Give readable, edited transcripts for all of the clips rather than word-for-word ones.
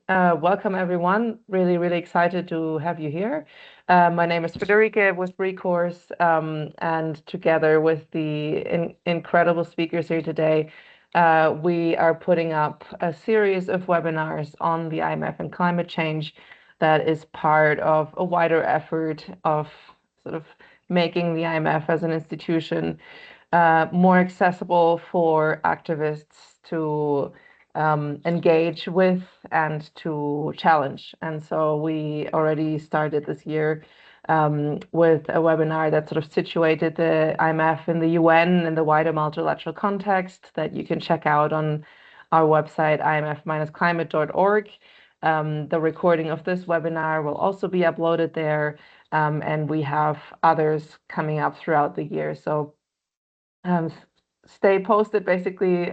welcome everyone. Really excited to have you here. My name is Federica with Recourse, and together with the incredible speakers here today, we are putting up a series of webinars on the IMF and climate change that is part of a wider effort of sort of making the IMF as an institution more accessible for activists to engage with and to challenge. And so we already started this year with a webinar that sort of situated the IMF in the UN and the wider multilateral context that you can check out on our website, imf-climate.org. The recording of this webinar will also be uploaded there, and we have others coming up throughout the year. So stay posted, basically.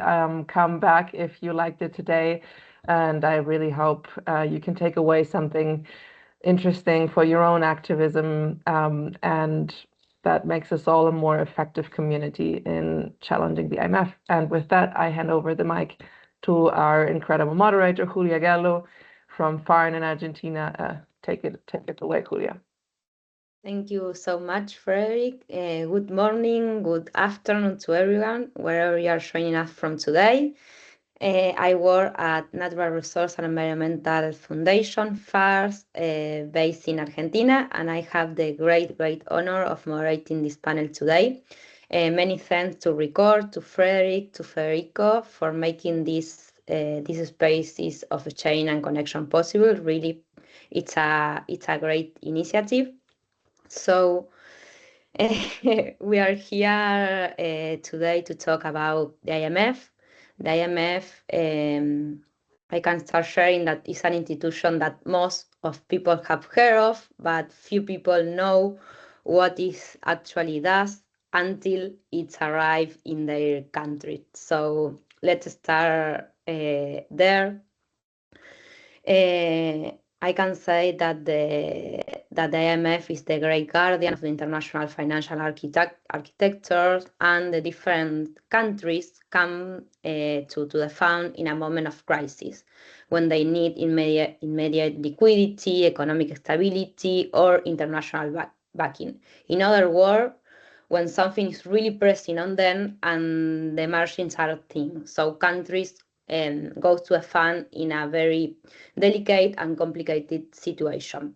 Come back if you liked it today, and I really hope you can take away something interesting for your own activism, and that makes us all a more effective community in challenging the IMF. And with that, I hand over the mic to our incredible moderator, Julia Gallo from FARN in Argentina. Take it away, Julia. Thank you so much, Frederick. Good morning, good afternoon to everyone, wherever you are joining us from today. I work at Natural Resource and Environmental Foundation, FARS, based in Argentina, and I have the great honor of moderating this panel today. Many thanks to Record, to Frederick, to Federico for making these spaces of exchange and connection possible. Really, it's a great initiative. So we are here today to talk about the IMF. The IMF, I can start sharing that it's an institution that most of people have heard of, but few people know what it actually does until it's arrived in their country. So let's start there. I can say that the IMF is the great guardian of the international financial architecture, and the different countries come to the fund in a moment of crisis, when they need immediate liquidity, economic stability, or international backing. In other words, when something is really pressing on them and the margins are thin. So countries goes to a fund in a very delicate and complicated situation.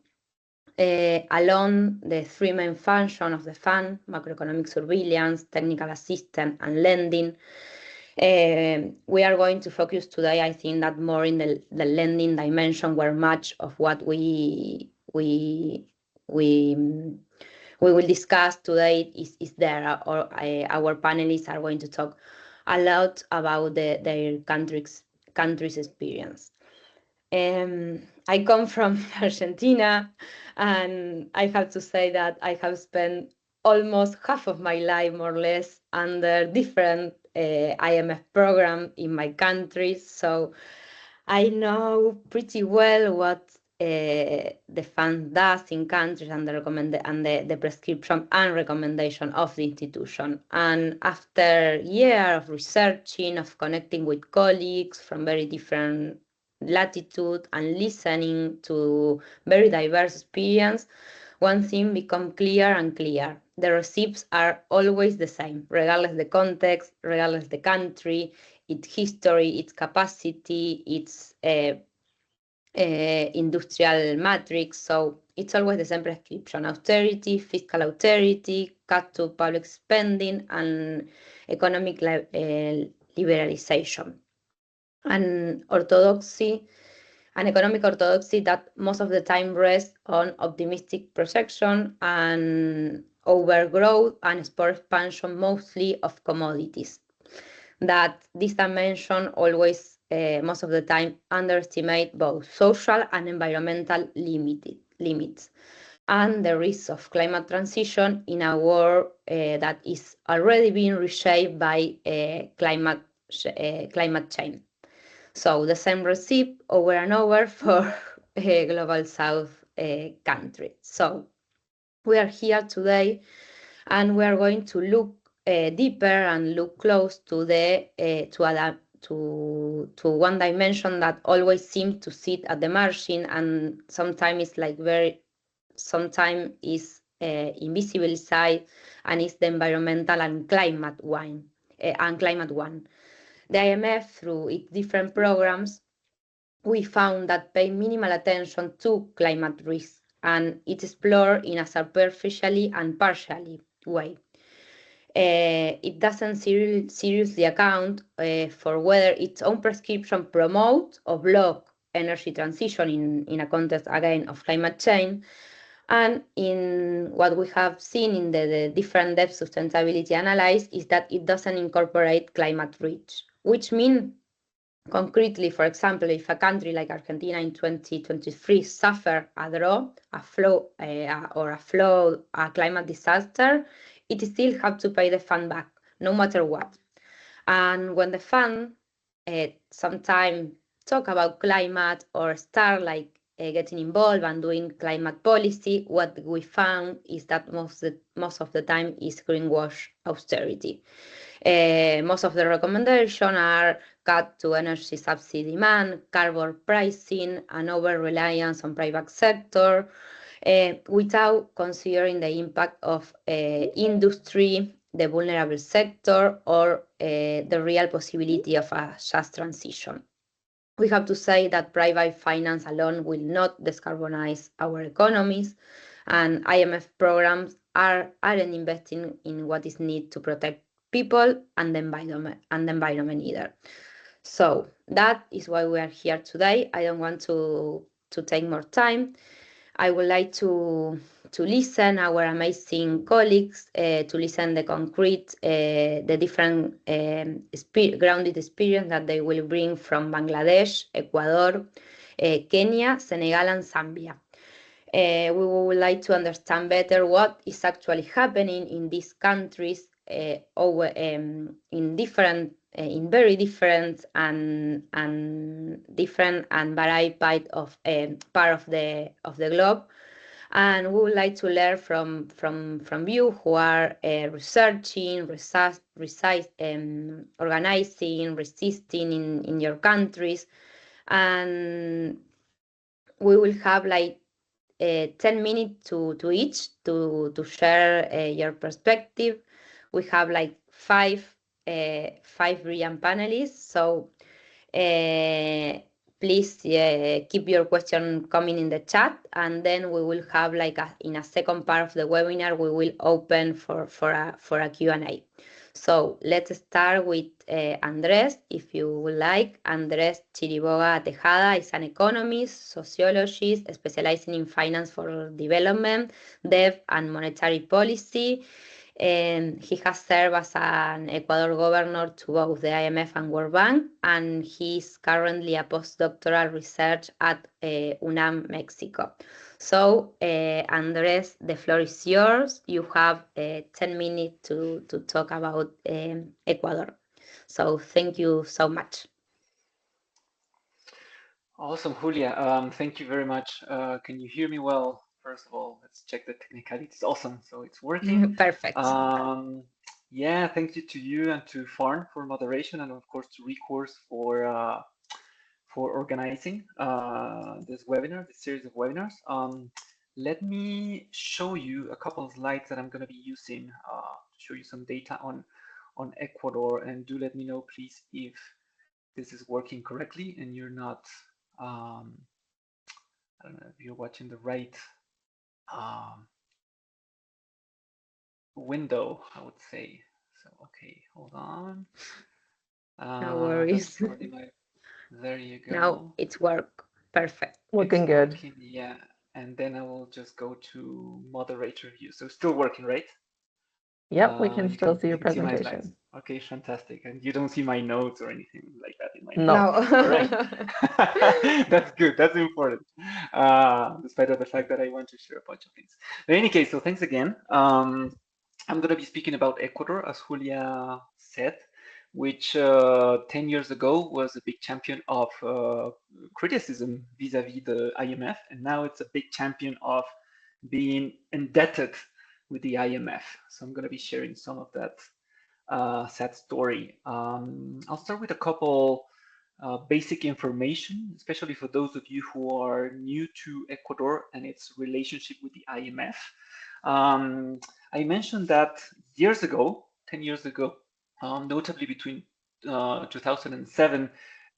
Along the three main functions of the fund, macroeconomic surveillance, technical assistance, and lending, we are going to focus today, I think, that more in the lending dimension, where much of what we will discuss today is there, or our panelists are going to talk a lot about their country's experience. I come from Argentina, and I have to say that I have spent almost half of my life, more or less, under different IMF programs in my country. So I know pretty well what the fund does in countries, and the prescription and recommendation of the institution. And after years of researching, of connecting with colleagues from very different latitude and listening to very diverse experience, one thing become clear and clear. The receipts are always the same, regardless the context, regardless the country, its history, its capacity, its industrial matrix. So it's always the same prescription: austerity, fiscal austerity, cut to public spending, and economic liberalization. And economic orthodoxy that most of the time rests on optimistic projection and overgrowth and export expansion, mostly of commodities. That this dimension always, most of the time, underestimate both social and environmental limits, and the risks of climate transition in a world that is already being reshaped by climate change. So the same recipe over and over for global South countries. So we are here today, and we are going to look deeper and look close to the to one dimension that always seems to sit at the margin, and sometimes it's like sometimes is invisible side, and it's the environmental and climate one. The IMF, through its different programs, we found that pay minimal attention to climate risks, and it explored in a superficially and partially way. It doesn't seriously account for whether its own prescription promotes or block energy transition in a context, again, of climate change. And in what we have seen in the different depth sustainability analysis is that it doesn't incorporate climate risk, which means concretely, for example, if a country like Argentina in 2023 suffer a drought, a flood, a climate disaster, it still have to pay the fund back, no matter what. And when the fund sometimes talk about climate or start like getting involved and doing climate policy, what we found is that most of the time is greenwashed austerity. Most of the recommendations are cut to energy subsidy demand, carbon pricing, and over-reliance on private sector, without considering the impact of industry, the vulnerable sector, or the real possibility of a just transition. We have to say that private finance alone will not decarbonize our economies, and IMF programs aren't investing in what is needed to protect people and the environment either. So that is why we are here today. I don't want to take more time. I would like to listen our amazing colleagues, to listen the concrete, the different grounded experience that they will bring from Bangladesh, Ecuador, Kenya, Senegal, and Zambia. We would like to understand better what is actually happening in these countries, in very different and different and varied part of the globe. And we would like to learn from you who are researching, organizing, resisting in your countries. And we will have like 10 minutes to each to share your perspective. We have like five brilliant panelists, so please keep your question coming in the chat, and then we will have like in a second part of the webinar we will open for a Q&A. So let's start with Andres, if you would like. Andres Chiriboga Tejada is an economist, sociologist, specializing in finance for development, debt, and monetary policy. He has served as an Ecuador governor to both the IMF and World Bank, and he's currently a postdoctoral research at UNAM, Mexico. So, Andres, the floor is yours. You have 10 minutes to talk about Ecuador. So, thank you so much. Awesome, Julia. Thank you very much. Can you hear me well? First of all, let's check the technicalities. Awesome, so it's working. Perfect. Yeah, thank you to you and to Farn for moderation, and of course to Recourse for organizing this webinar, this series of webinars. Let me show you a couple of slides that I'm going to be using to show you some data on Ecuador, and do let me know, please, if this is working correctly and you're not. I don't know if you're watching the right window, I would say. So, okay, hold on. No worries. There you go. Now it's work. Perfect. Looking good. Working, yeah. And then I will just go to moderator view. So still working, right? Yep, we can still see your presentation. See okay, fantastic. And you don't see my notes or anything like that in my notes. No. All right. That's good. That's important. Despite of the fact that I want to share a bunch of things. In any case, so thanks again. I'm going to be speaking about Ecuador, as Julia said, which 10 years ago was a big champion of criticism vis-a-vis the IMF, and now it's a big champion of being indebted with the IMF. So I'm going to be sharing some of that sad story. I'll start with a couple basic information, especially for those of you who are new to Ecuador and its relationship with the IMF. I mentioned that years ago, 10 years ago, notably between 2007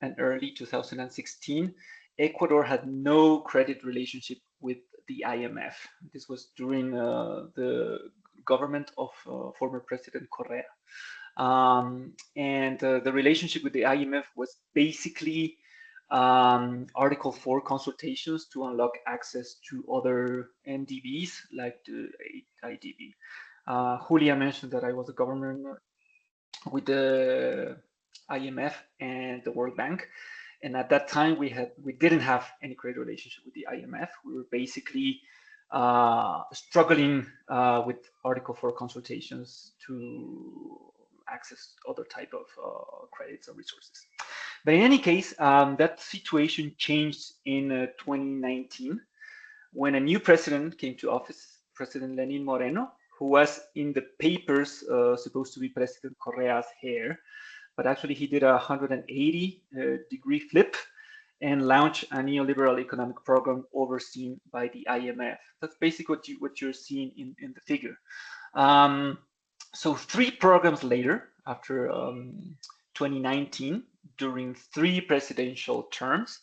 and early 2016, Ecuador had no credit relationship with the IMF. This was during the government of former President Correa. And the relationship with the IMF was basically Article 4 consultations to unlock access to other NDBs like the IDB. Julia mentioned that I was a governor with the IMF and the World Bank. And at that time, we didn't have any credit relationship with the IMF. We were basically struggling with Article 4 consultations to access other type of credits or resources. But in any case, that situation changed in 2019 when a new president came to office, President Lenin Moreno, who was in the papers supposed to be President Correa's heir, but actually he did a 180-degree flip and launched a neoliberal economic program overseen by the IMF. That's basically what you're seeing in the figure. So 3 programs later, after 2019, during 3 presidential terms,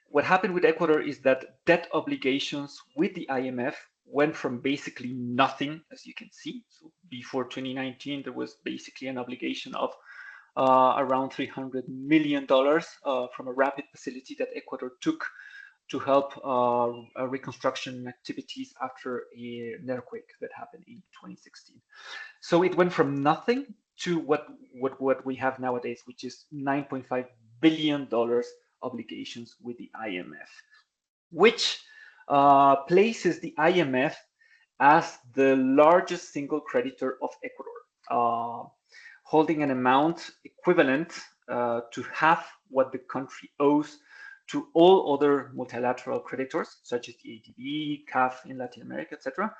what happened with Ecuador is that debt obligations with the IMF went from basically nothing, as you can see. So before 2019, there was basically an obligation of around $300 million from a rapid facility that Ecuador took to help reconstruction activities after an earthquake that happened in 2016. So it went from nothing to what we have nowadays, which is $9.5 billion obligations with the IMF, which places the IMF as the largest single creditor of Ecuador, holding an amount equivalent to half what the country owes to all other multilateral creditors, such as the ADB, CAF in Latin America, etc.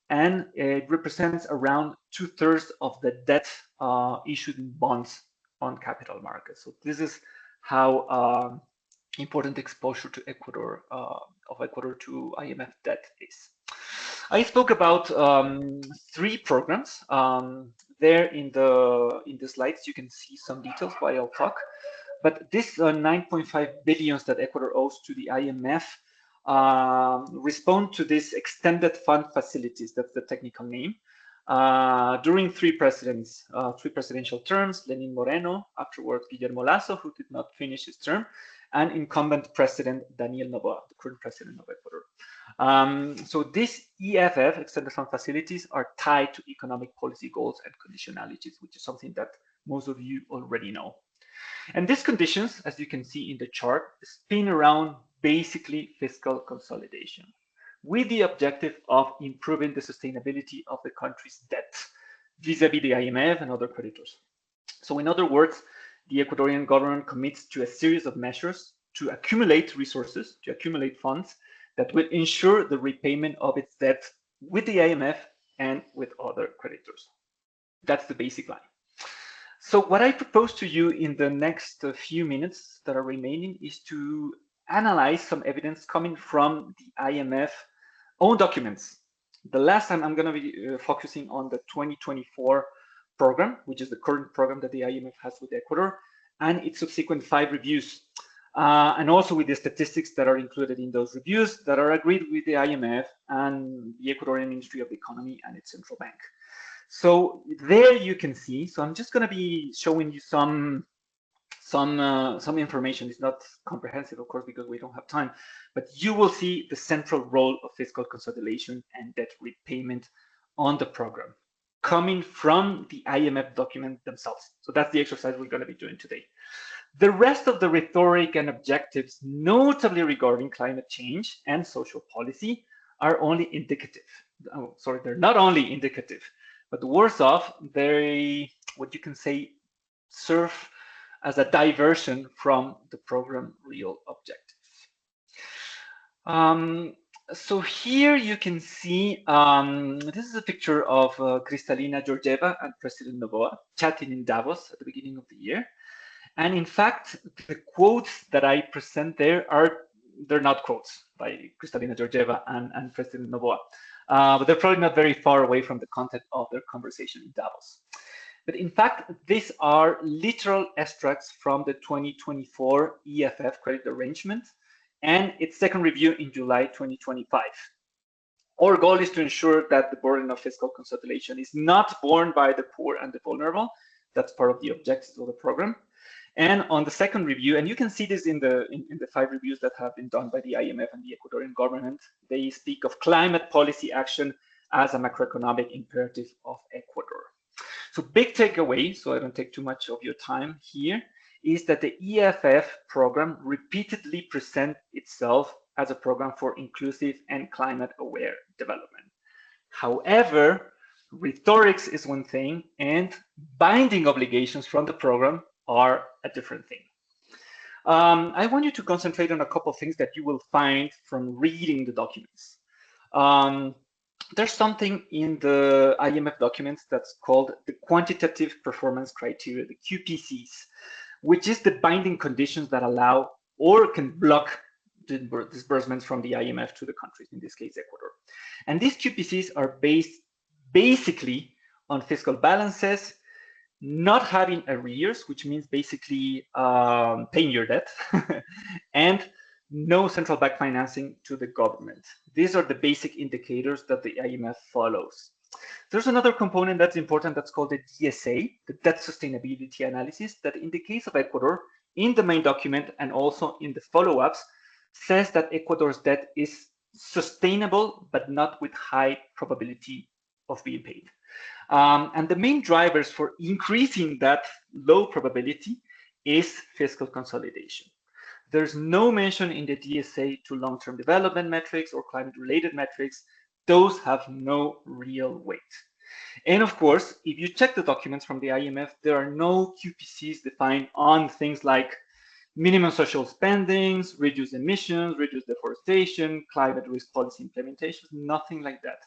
And it represents around 2/3 of the debt issued in bonds on capital markets. So this is how important exposure to Ecuador of Ecuador to IMF debt is. I spoke about 3 programs. There in the slides, you can see some details while I'll talk. But this 9.5 billions that Ecuador owes to the IMF respond to this extended fund facilities. That's the technical name. During 3 presidential terms, Lenin Moreno, afterwards Guillermo Lasso, who did not finish his term, and incumbent president Daniel Noboa, the current president of Ecuador. So these EFF, extended fund facilities, are tied to economic policy goals and conditionalities, which is something that most of you already know. And these conditions, as you can see in the chart, spin around basically fiscal consolidation, with the objective of improving the sustainability of the country's debt vis-a-vis the IMF and other creditors. So in other words, the Ecuadorian government commits to a series of measures to accumulate resources, to accumulate funds that will ensure the repayment of its debt with the IMF and with other creditors. That's the basic line. So what I propose to you in the next few minutes that are remaining is to analyze some evidence coming from the IMF own documents. The last time I'm going to be focusing on the 2024 program, which is the current program that the IMF has with Ecuador, and its subsequent 5 reviews, and also with the statistics that are included in those reviews that are agreed with the IMF and the Ecuadorian Ministry of Economy and its central bank. So there you can see, so I'm just going to be showing you some information. It's not comprehensive, of course, because we don't have time, but you will see the central role of fiscal consolidation and debt repayment on the program coming from the IMF document themselves. So that's the exercise we're going to be doing today. The rest of the rhetoric and objectives, notably regarding climate change and social policy, are only indicative. Oh, sorry, they're not only indicative, but worse off, they, what you can say, serve as a diversion from the program real objectives. So here you can see, this is a picture of Kristalina Georgieva and President Noboa chatting in Davos at the beginning of the year. And in fact, the quotes that I present there they're not quotes by Kristalina Georgieva and President Noboa, but they're probably not very far away from the content of their conversation in Davos. But in fact, these are literal extracts from the 2024 EFF credit arrangement and its second review in July 2025. Our goal is to ensure that the burden of fiscal consolidation is not borne by the poor and the vulnerable. That's part of the objectives of the program. And on the second review, and you can see this in the 5 reviews that have been done by the IMF and the Ecuadorian government, they speak of climate policy action as a macroeconomic imperative of Ecuador. So big takeaway, so I don't take too much of your time here, is that the EFF program repeatedly presents itself as a program for inclusive and climate-aware development. However, rhetorics is one thing, and binding obligations from the program are a different thing. I want you to concentrate on a couple of things that you will find from reading the documents. There's something in the IMF documents that's called the quantitative performance criteria, the QPCs, which is the binding conditions that allow or can block disbursements from the IMF to the countries, in this case, Ecuador. And these QPCs are based basically on fiscal balances, not having arrears, which means basically paying your debt, and no central bank financing to the government. These are the basic indicators that the IMF follows. There's another component that's important that's called the DSA, the debt sustainability analysis, that in the case of Ecuador, in the main document and also in the follow-ups, says that Ecuador's debt is sustainable, but not with high probability of being paid. And the main drivers for increasing that low probability is fiscal consolidation. There's no mention in the DSA to long-term development metrics or climate-related metrics. Those have no real weight. And of course, if you check the documents from the IMF, there are no QPCs defined on things like minimum social spendings, reduce emissions, reduce deforestation, climate risk policy implementations, nothing like that.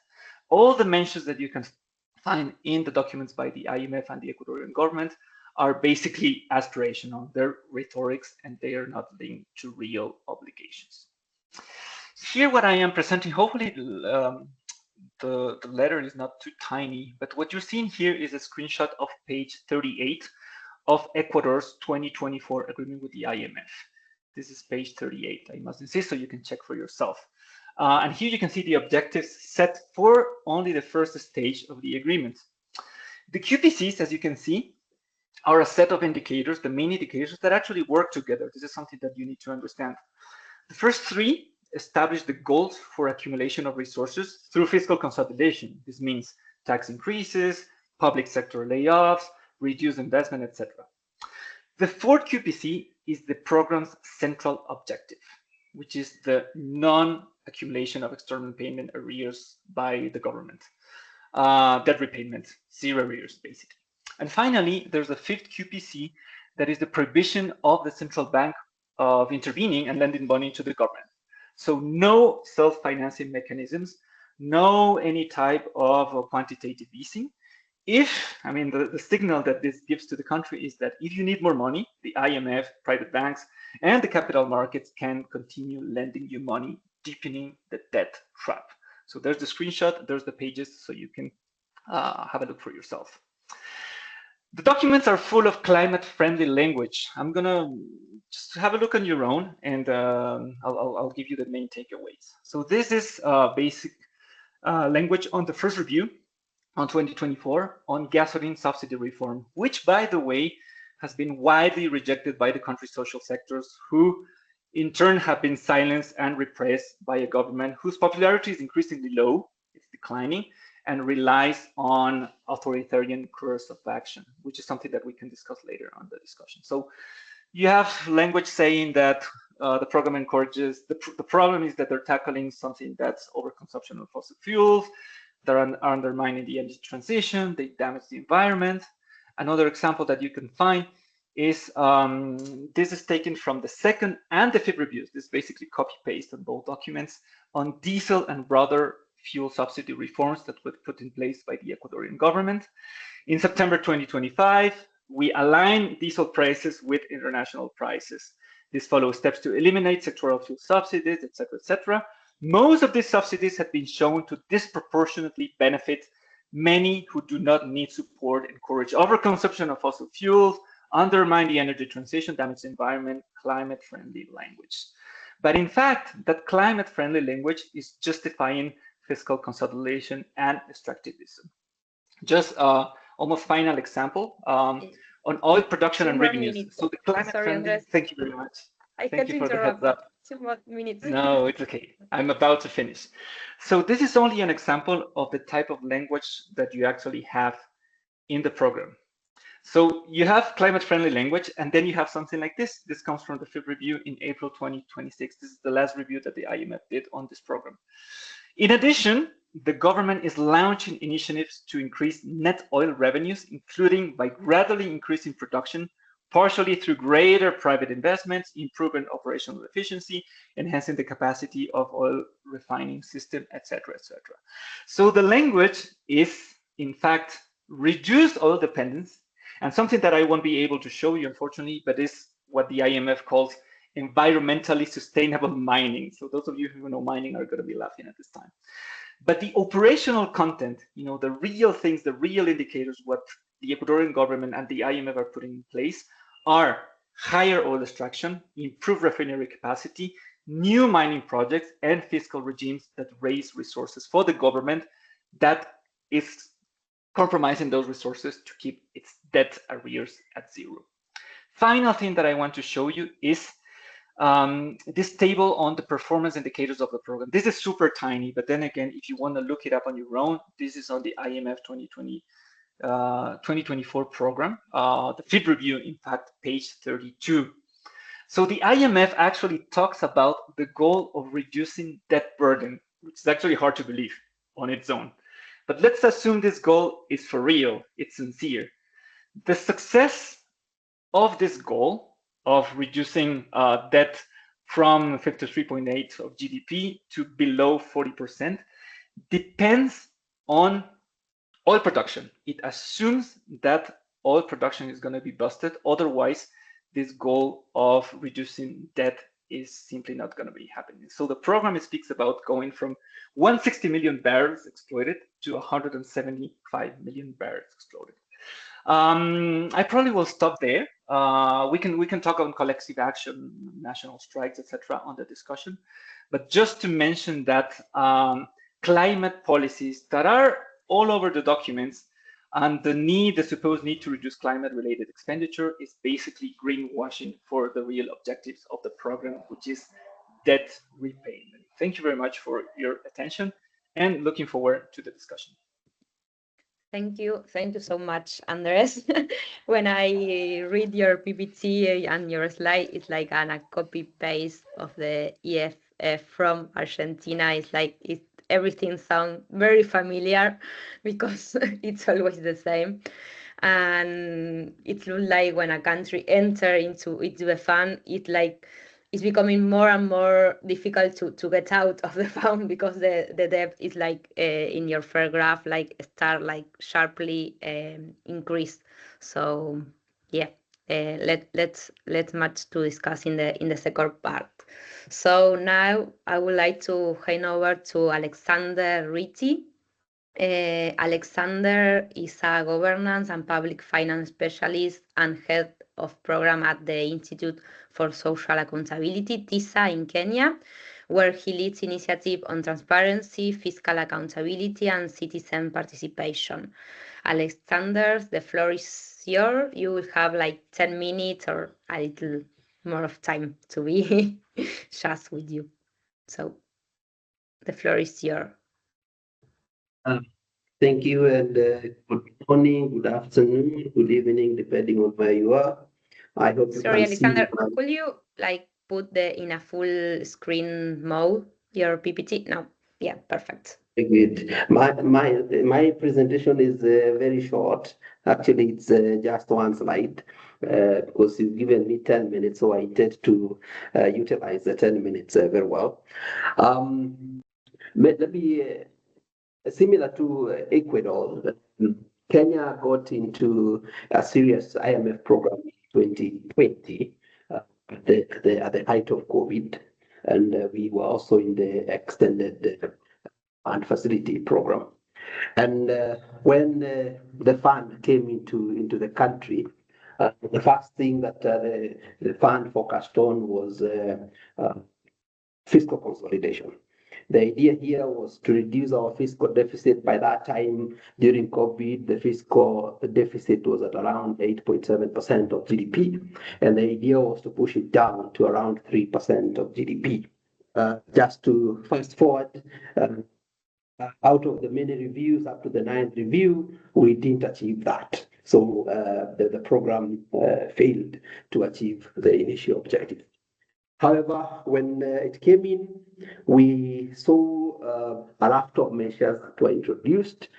All the mentions that you can find in the documents by the IMF and the Ecuadorian government are basically aspirational. They're rhetorics and they are not linked to real obligations. Here, what I am presenting, hopefully the letter is not too tiny, but what you're seeing here is a screenshot of page 38 of Ecuador's 2024 agreement with the IMF. This is page 38, I must insist, so you can check for yourself. And here you can see the objectives set for only the first stage of the agreement. The QPCs, as you can see, are a set of indicators, the main indicators that actually work together. This is something that you need to understand. The first 3 establish the goals for accumulation of resources through fiscal consolidation. This means tax increases, public sector layoffs, reduced investment, etc. The 4th QPC is the program's central objective, which is the non-accumulation of external payment arrears by the government. Debt repayment, 0 arrears, basically. And finally, there's a 5th QPC that is the prohibition of the central bank of intervening and lending money to the government. So no self-financing mechanisms, no any type of quantitative easing. The signal that this gives to the country is that if you need more money, the IMF, private banks, and the capital markets can continue lending you money, deepening the debt trap. So there's the screenshot, there's the pages, so you can have a look for yourself. The documents are full of climate-friendly language. I'm gonna just have a look on your own, and I'll give you the main takeaways. So this is basic language on the first review on 2024 on gasoline subsidy reform, which, by the way, has been widely rejected by the country's social sectors, who in turn have been silenced and repressed by a government whose popularity is increasingly low, it's declining, and relies on authoritarian course of action, which is something that we can discuss later on the discussion. So you have language saying that the program encourages, the problem is that they're tackling something that's overconsumption of fossil fuels, they're undermining the energy transition, they damage the environment. Another example that you can find is this is taken from the second and the fifth reviews. This is basically copy paste on both documents on diesel and broader fuel subsidy reforms that were put in place by the Ecuadorian government. In September 2025, we align diesel prices with international prices. This follows steps to eliminate sectoral fuel subsidies, etc., etc. Most of these subsidies have been shown to disproportionately benefit many who do not need support, encourage overconsumption of fossil fuels, undermine the energy transition, damage the environment, climate-friendly language. But in fact, that climate-friendly language is justifying fiscal consolidation and extractivism. Just almost final example on oil production and revenues. Minutes. So the climate-friendly. Thank you very much. Thank you for the heads up. 2 more minutes. No, it's okay. I'm about to finish. So this is only an example of the type of language that you actually have in the program. So you have climate-friendly language, and then you have something like this. This comes from the fifth review in April 2026. This is the last review that the IMF did on this program. In addition, the government is launching initiatives to increase net oil revenues, including by gradually increasing production, partially through greater private investments, improving operational efficiency, enhancing the capacity of oil refining system, etc., etc. So the language is, in fact, reduced oil dependence, and something that I won't be able to show you, unfortunately, but is what the IMF calls environmentally sustainable mining. So those of you who know mining are going to be laughing at this time. But the operational content, the real things, the real indicators, what the Ecuadorian government and the IMF are putting in place are higher oil extraction, improved refinery capacity, new mining projects, and fiscal regimes that raise resources for the government that is compromising those resources to keep its debt arrears at zero. Final thing that I want to show you is this table on the performance indicators of the program. This is super tiny, but then again, if you want to look it up on your own, this is on the IMF 2024 program, the fifth review, in fact, page 32. So the IMF actually talks about the goal of reducing debt burden, which is actually hard to believe on its own. But let's assume this goal is for real, it's sincere. The success of this goal of reducing debt from 53.8 of GDP to below 40% depends on oil production. It assumes that oil production is going to be busted. Otherwise, this goal of reducing debt is simply not going to be happening. So the program speaks about going from 160 million barrels exploited to 175 million barrels exploited. I probably will stop there. We can talk on collective action, national strikes, etc. on the discussion. But just to mention that climate policies that are all over the documents and the supposed need to reduce climate-related expenditure is basically greenwashing for the real objectives of the program, which is debt repayment. Thank you very much for your attention and looking forward to the discussion. Thank you so much, Andres. When I read your PPT and your slide, it's like a copy paste of the EFF from Argentina. It's like everything sounds very familiar because it's always the same. And it looks like when a country enters into the fund, it's becoming more and more difficult to get out of the fund because the debt is in your first graph start sharply increase. So yeah, let's much to discuss in the second part. So now I would like to hand over to Alexander Ritty. Alexander is a governance and public finance specialist and head of program at the Institute for Social Accountability, TISA, in Kenya, where he leads initiatives on transparency, fiscal accountability, and citizen participation. Alexander, the floor is yours. You will have 10 minutes or a little more of time to be just with you. So the floor is yours. Thank you, and good morning, good afternoon, good evening, depending on where you are. I hope you Sorry, can Alexander, see could you put in a full screen mode your PPT? No, yeah, perfect. Good. My presentation is very short. Actually, it's just one slide. because you've given me 10 minutes, so I intend to utilize the 10 minutes very well. Let me, similar to Ecuador, Kenya got into a serious IMF program in 2020 at the height of COVID, and we were also in the extended fund facility program. And when the fund came into the country, the first thing that the fund focused on was fiscal consolidation. The idea here was to reduce our fiscal deficit. By that time, during COVID, the fiscal deficit was at around 8.7% of GDP, and the idea was to push it down to around 3% of GDP. Just to fast forward, out of the many reviews up to the ninth review, we didn't achieve that. So the program failed to achieve the initial objective. However, when it came in, we saw a raft of measures that were introduced.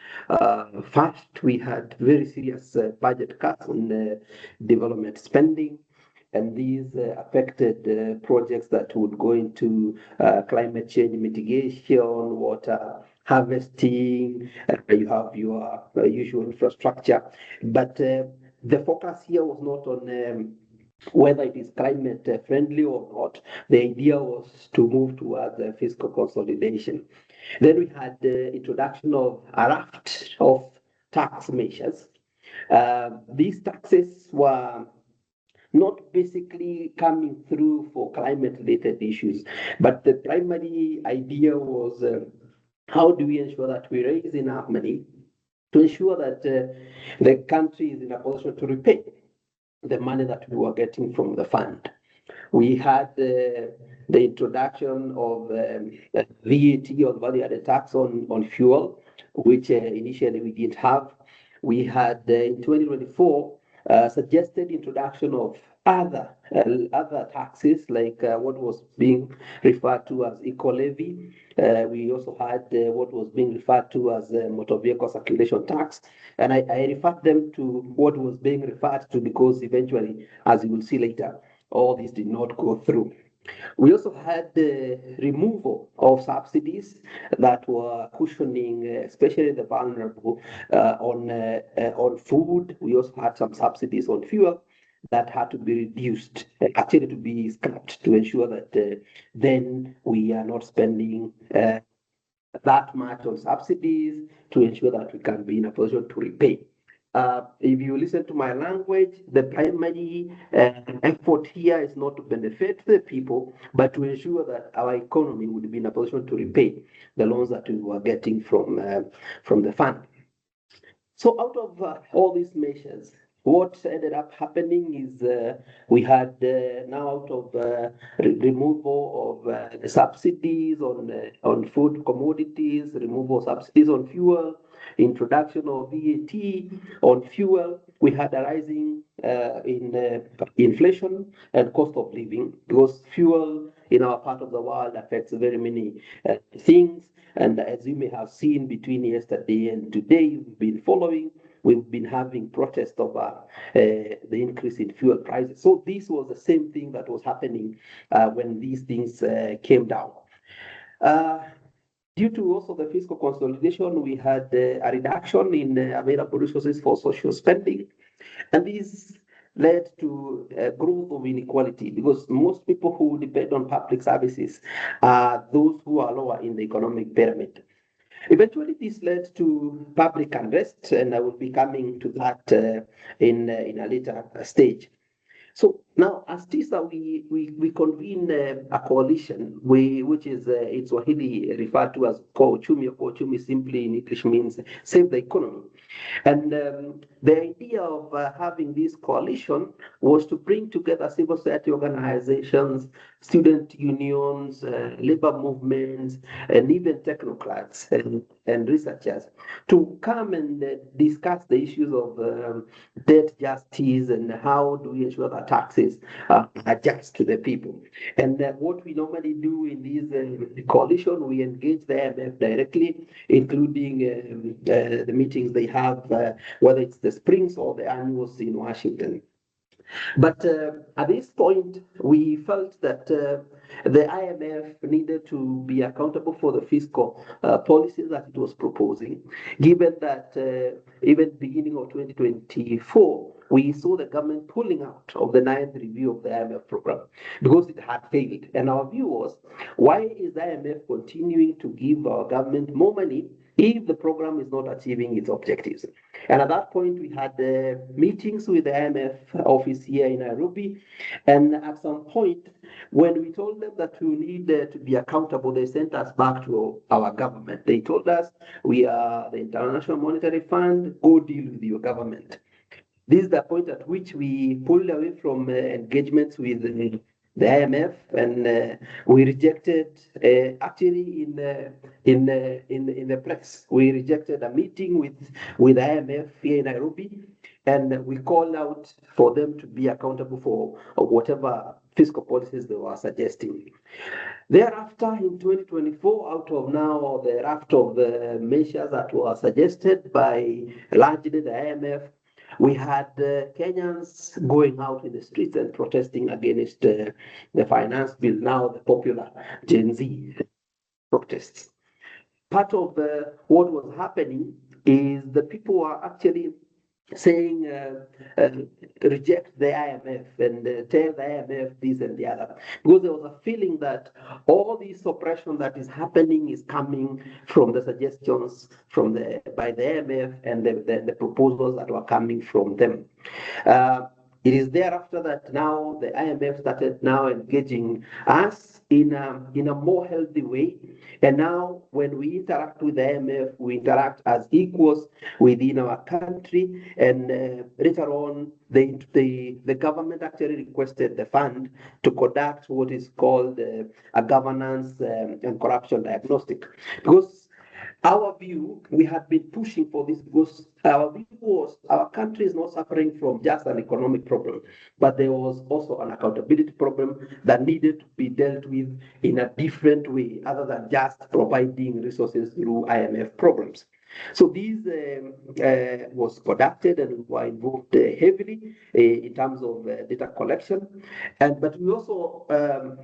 First, we had very serious budget cuts on development spending, and these affected projects that would go into climate change mitigation, water harvesting, you have your usual infrastructure. But the focus here was not on whether it is climate friendly or not. The idea was to move towards fiscal consolidation. Then we had the introduction of a raft of tax measures. These taxes were not basically coming through for climate related issues, but the primary idea was how do we ensure that we raise enough money to ensure that the country is in a position to repay the money that we were getting from the fund. We had the introduction of VAT, or value added tax on fuel, which initially we didn't have. We had in 2024 suggested introduction of other taxes, like what was being referred to as eco levy. We also had what was being referred to as motor vehicle circulation tax, and I referred them to what was being referred to because eventually, as you will see later, all this did not go through. We also had the removal of subsidies that were cushioning, especially the vulnerable, on food. We also had some subsidies on fuel that had to be reduced, actually to be scrapped, to ensure that then we are not spending that much on subsidies, to ensure that we can be in a position to repay. If you listen to my language, the primary effort here is not to benefit the people, but to ensure that our economy would be in a position to repay the loans that we were getting from the fund. So out of all these measures, what ended up happening is we had now out of removal of the subsidies on food commodities, removal of subsidies on fuel, introduction of VAT on fuel, we had a rising in inflation and cost of living, because fuel in our part of the world affects very many things. And as you may have seen between yesterday and today, you've been following, we've been having protests over the increase in fuel prices. So this was the same thing that was happening when these things came down. Due to also the fiscal consolidation, we had a reduction in available resources for social spending, and this led to growth of inequality, because most people who depend on public services are those who are lower in the economic pyramid. Eventually, this led to public unrest, and I will be coming to that in a later stage. So now, as TISA, we convene a coalition, which is in Swahili referred to as Ko-Uchumi. Ko-Uchumi simply in English means save the economy. And the idea of having this coalition was to bring together civil society organizations, student unions, labor movements, and even technocrats and researchers to come and discuss the issues of debt justice and how do we ensure that taxes are just to the people. And what we normally do in this coalition, we engage the IMF directly, including the meetings they have, whether it's the springs or the annuals in Washington. But at this point, we felt that the IMF needed to be accountable for the fiscal policies that it was proposing, given that even beginning of 2024, we saw the government pulling out of the ninth review of the IMF program because it had failed. And our view was, why is the IMF continuing to give our government more money if the program is not achieving its objectives? And at that point, we had meetings with the IMF office here in Nairobi. And at some point, when we told them that we need to be accountable, they sent us back to our government. They told us, we are the International Monetary Fund, go deal with your government. This is the point at which we pulled away from engagements with the IMF, and we rejected, actually in the press, we rejected a meeting with IMF here in Nairobi, and we called out for them to be accountable for whatever fiscal policies they were suggesting. Thereafter, in 2024, out of now the raft of the measures that were suggested by largely the IMF, we had Kenyans going out in the streets and protesting against the finance bill, now the popular Gen Z protests. Part of what was happening is the people were actually saying reject the IMF and tell the IMF this and the other, because there was a feeling that all this oppression that is happening is coming from the suggestions by the IMF and the proposals that were coming from them. It is thereafter that now the IMF started now engaging us in a more healthy way. And now when we interact with the IMF, we interact as equals within our country. And later on, the government actually requested the fund to conduct what is called a governance and corruption diagnostic. Because our view, we had been pushing for this because our view was our country is not suffering from just an economic problem, but there was also an accountability problem that needed to be dealt with in a different way other than just providing resources through IMF programs. So this was conducted, and we were involved heavily in terms of data collection. But we also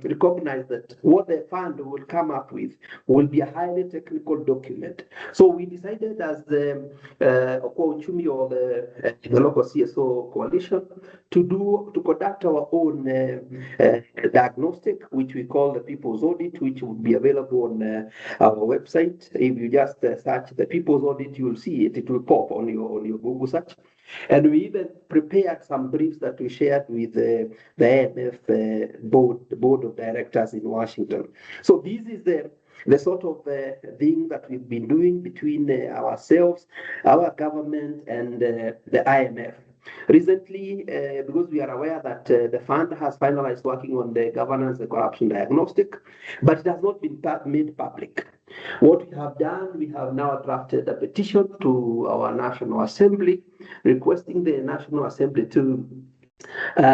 recognize that what the fund will come up with will be a highly technical document. So we decided as the Uchumi or the local CSO coalition to conduct our own diagnostic, which we call the People's Audit, which will be available on our website. If you just search the People's Audit, you'll see it. It will pop on your Google search. And we even prepared some briefs that we shared with the IMF board of directors in Washington. So this is the sort of thing that we've been doing between ourselves, our government, and the IMF. Recently, because we are aware that the fund has finalized working on the governance and corruption diagnostic, but it has not been made public. What we have done, we have now drafted a petition to our National Assembly, requesting the National Assembly to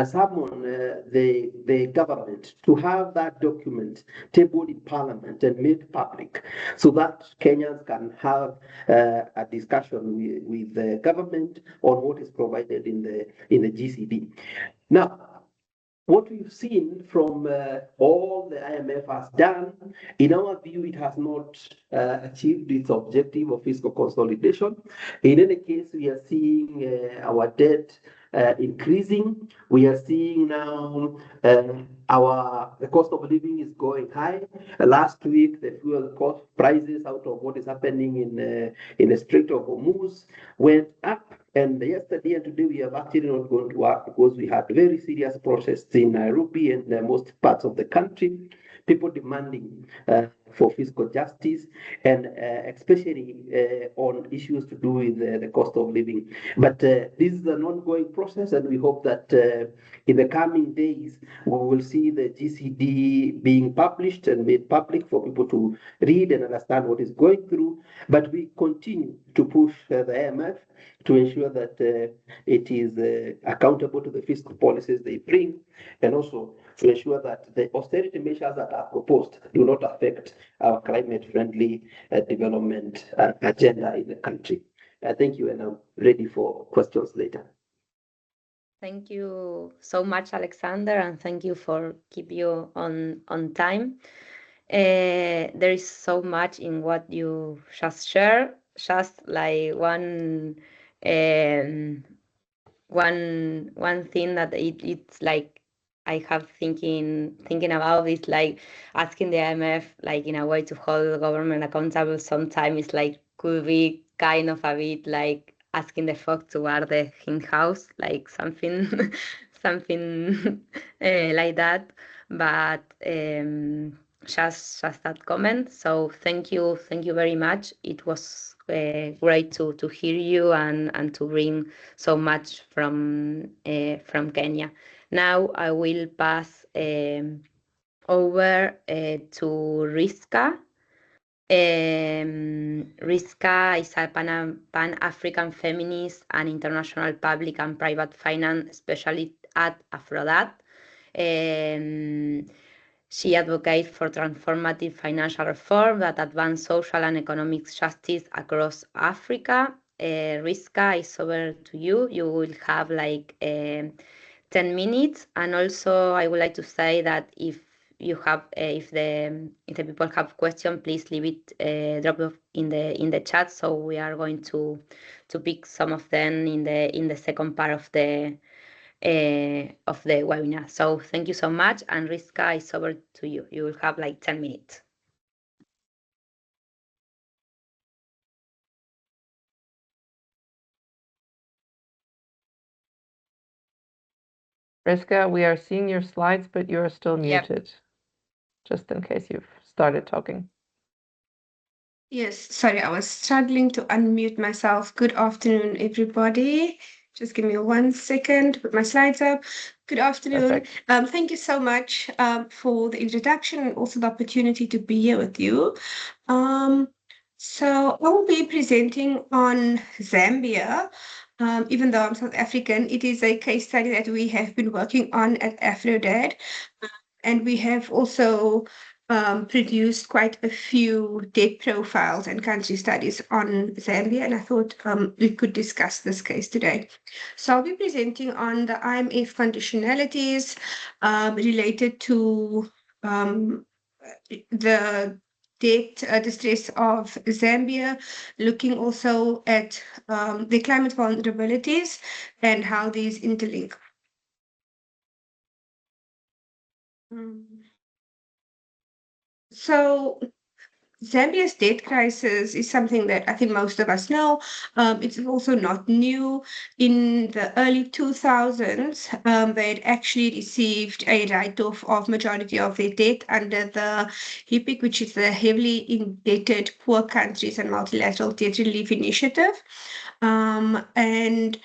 summon the government to have that document tabled in Parliament and made public, so that Kenyans can have a discussion with the government on what is provided in the GCD. Now, what we've seen from all the IMF has done, in our view, it has not achieved its objective of fiscal consolidation. In any case, we are seeing our debt increasing. We are seeing now the cost of living is going high. Last week, the fuel cost prices out of what is happening in the Strait of Hormuz went up. And yesterday and today, we have actually not gone to work because we had very serious protests in Nairobi and most parts of the country, people demanding for fiscal justice, and especially on issues to do with the cost of living. But this is an ongoing process, and we hope that in the coming days, we will see the GCD being published and made public for people to read and understand what is going through. But we continue to push the IMF to ensure that it is accountable to the fiscal policies they bring, and also to ensure that the austerity measures that are proposed do not affect our climate-friendly development agenda in the country. Thank you, and I'm ready for questions later. Thank you so much, Alexander, and thank you for keep you on time. There is so much in what you just shared. Just like um, one thing that it's like I have thinking about is like asking the IMF like in a way to hold the government accountable. Sometimes it's like could be kind of a bit like asking the folk to guard the hen house, like something something like that. But just that comment. So thank you very much. It was great to hear you and to bring so much from Kenya. Now I will pass over to Riska. Riska is a Pan-African feminist and international public and private finance specialist at Aphrodite. She advocates for transformative financial reform that advance social and economic justice across Africa. Riska, is over to you. You will have like 10 minutes. And also, I would like to say that if you have, if the people have questions, please leave it drop off in the chat. So we are going to pick some of them in the second part of the webinar. So thank you so much, and Riska is over to you. You will have like 10 minutes. Riska, we are seeing your slides, but you're still muted, just in case you've started talking. Yes, sorry, I was struggling to unmute myself. Good afternoon, everybody. Just give me 1 second, put my slides up. Good afternoon. Thank you so much for the introduction and also the opportunity to be here with you. So I will be presenting on Zambia. Even though I'm South African, it is a case study that we have been working on at Aphrodite. And we have also produced quite a few debt profiles and country studies on Zambia, and I thought we could discuss this case today. So I'll be presenting on the IMF conditionalities related to the debt distress of Zambia, looking also at the climate vulnerabilities and how these interlink. So Zambia's debt crisis is something that I think most of us know. It's also not new. In the early 2000s, they had actually received a write-off of majority of their debt under the HIPIC, which is the Heavily Indebted Poor Countries and Multilateral Debt Relief Initiative. And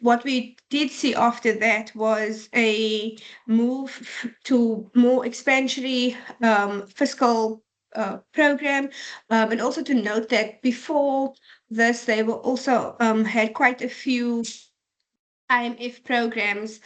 what we did see after that was a move to more expansionary fiscal program, and also to note that before this, they were also had quite a few IMF programs,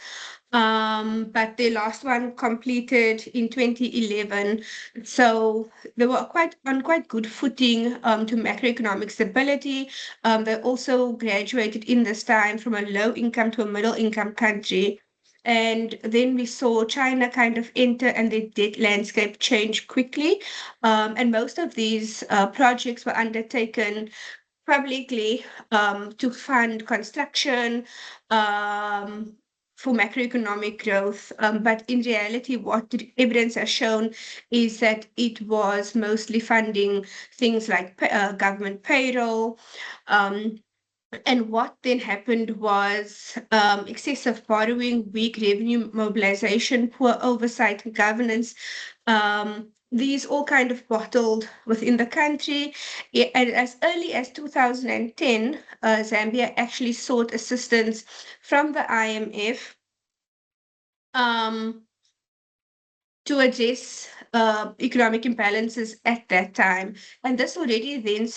but their last one completed in 2011. So they were on quite good footing to macroeconomic stability. They also graduated in this time from a low income to a middle income country. And then we saw China kind of enter and the debt landscape change quickly. And most of these projects were undertaken publicly to fund construction for macroeconomic growth. But in reality, what the evidence has shown is that it was mostly funding things like government payroll. And what then happened was excessive borrowing, weak revenue mobilization, poor oversight and governance. These all kind of bottled within the country. And as early as 2010, Zambia actually sought assistance from the IMF to address economic imbalances at that time. And this already then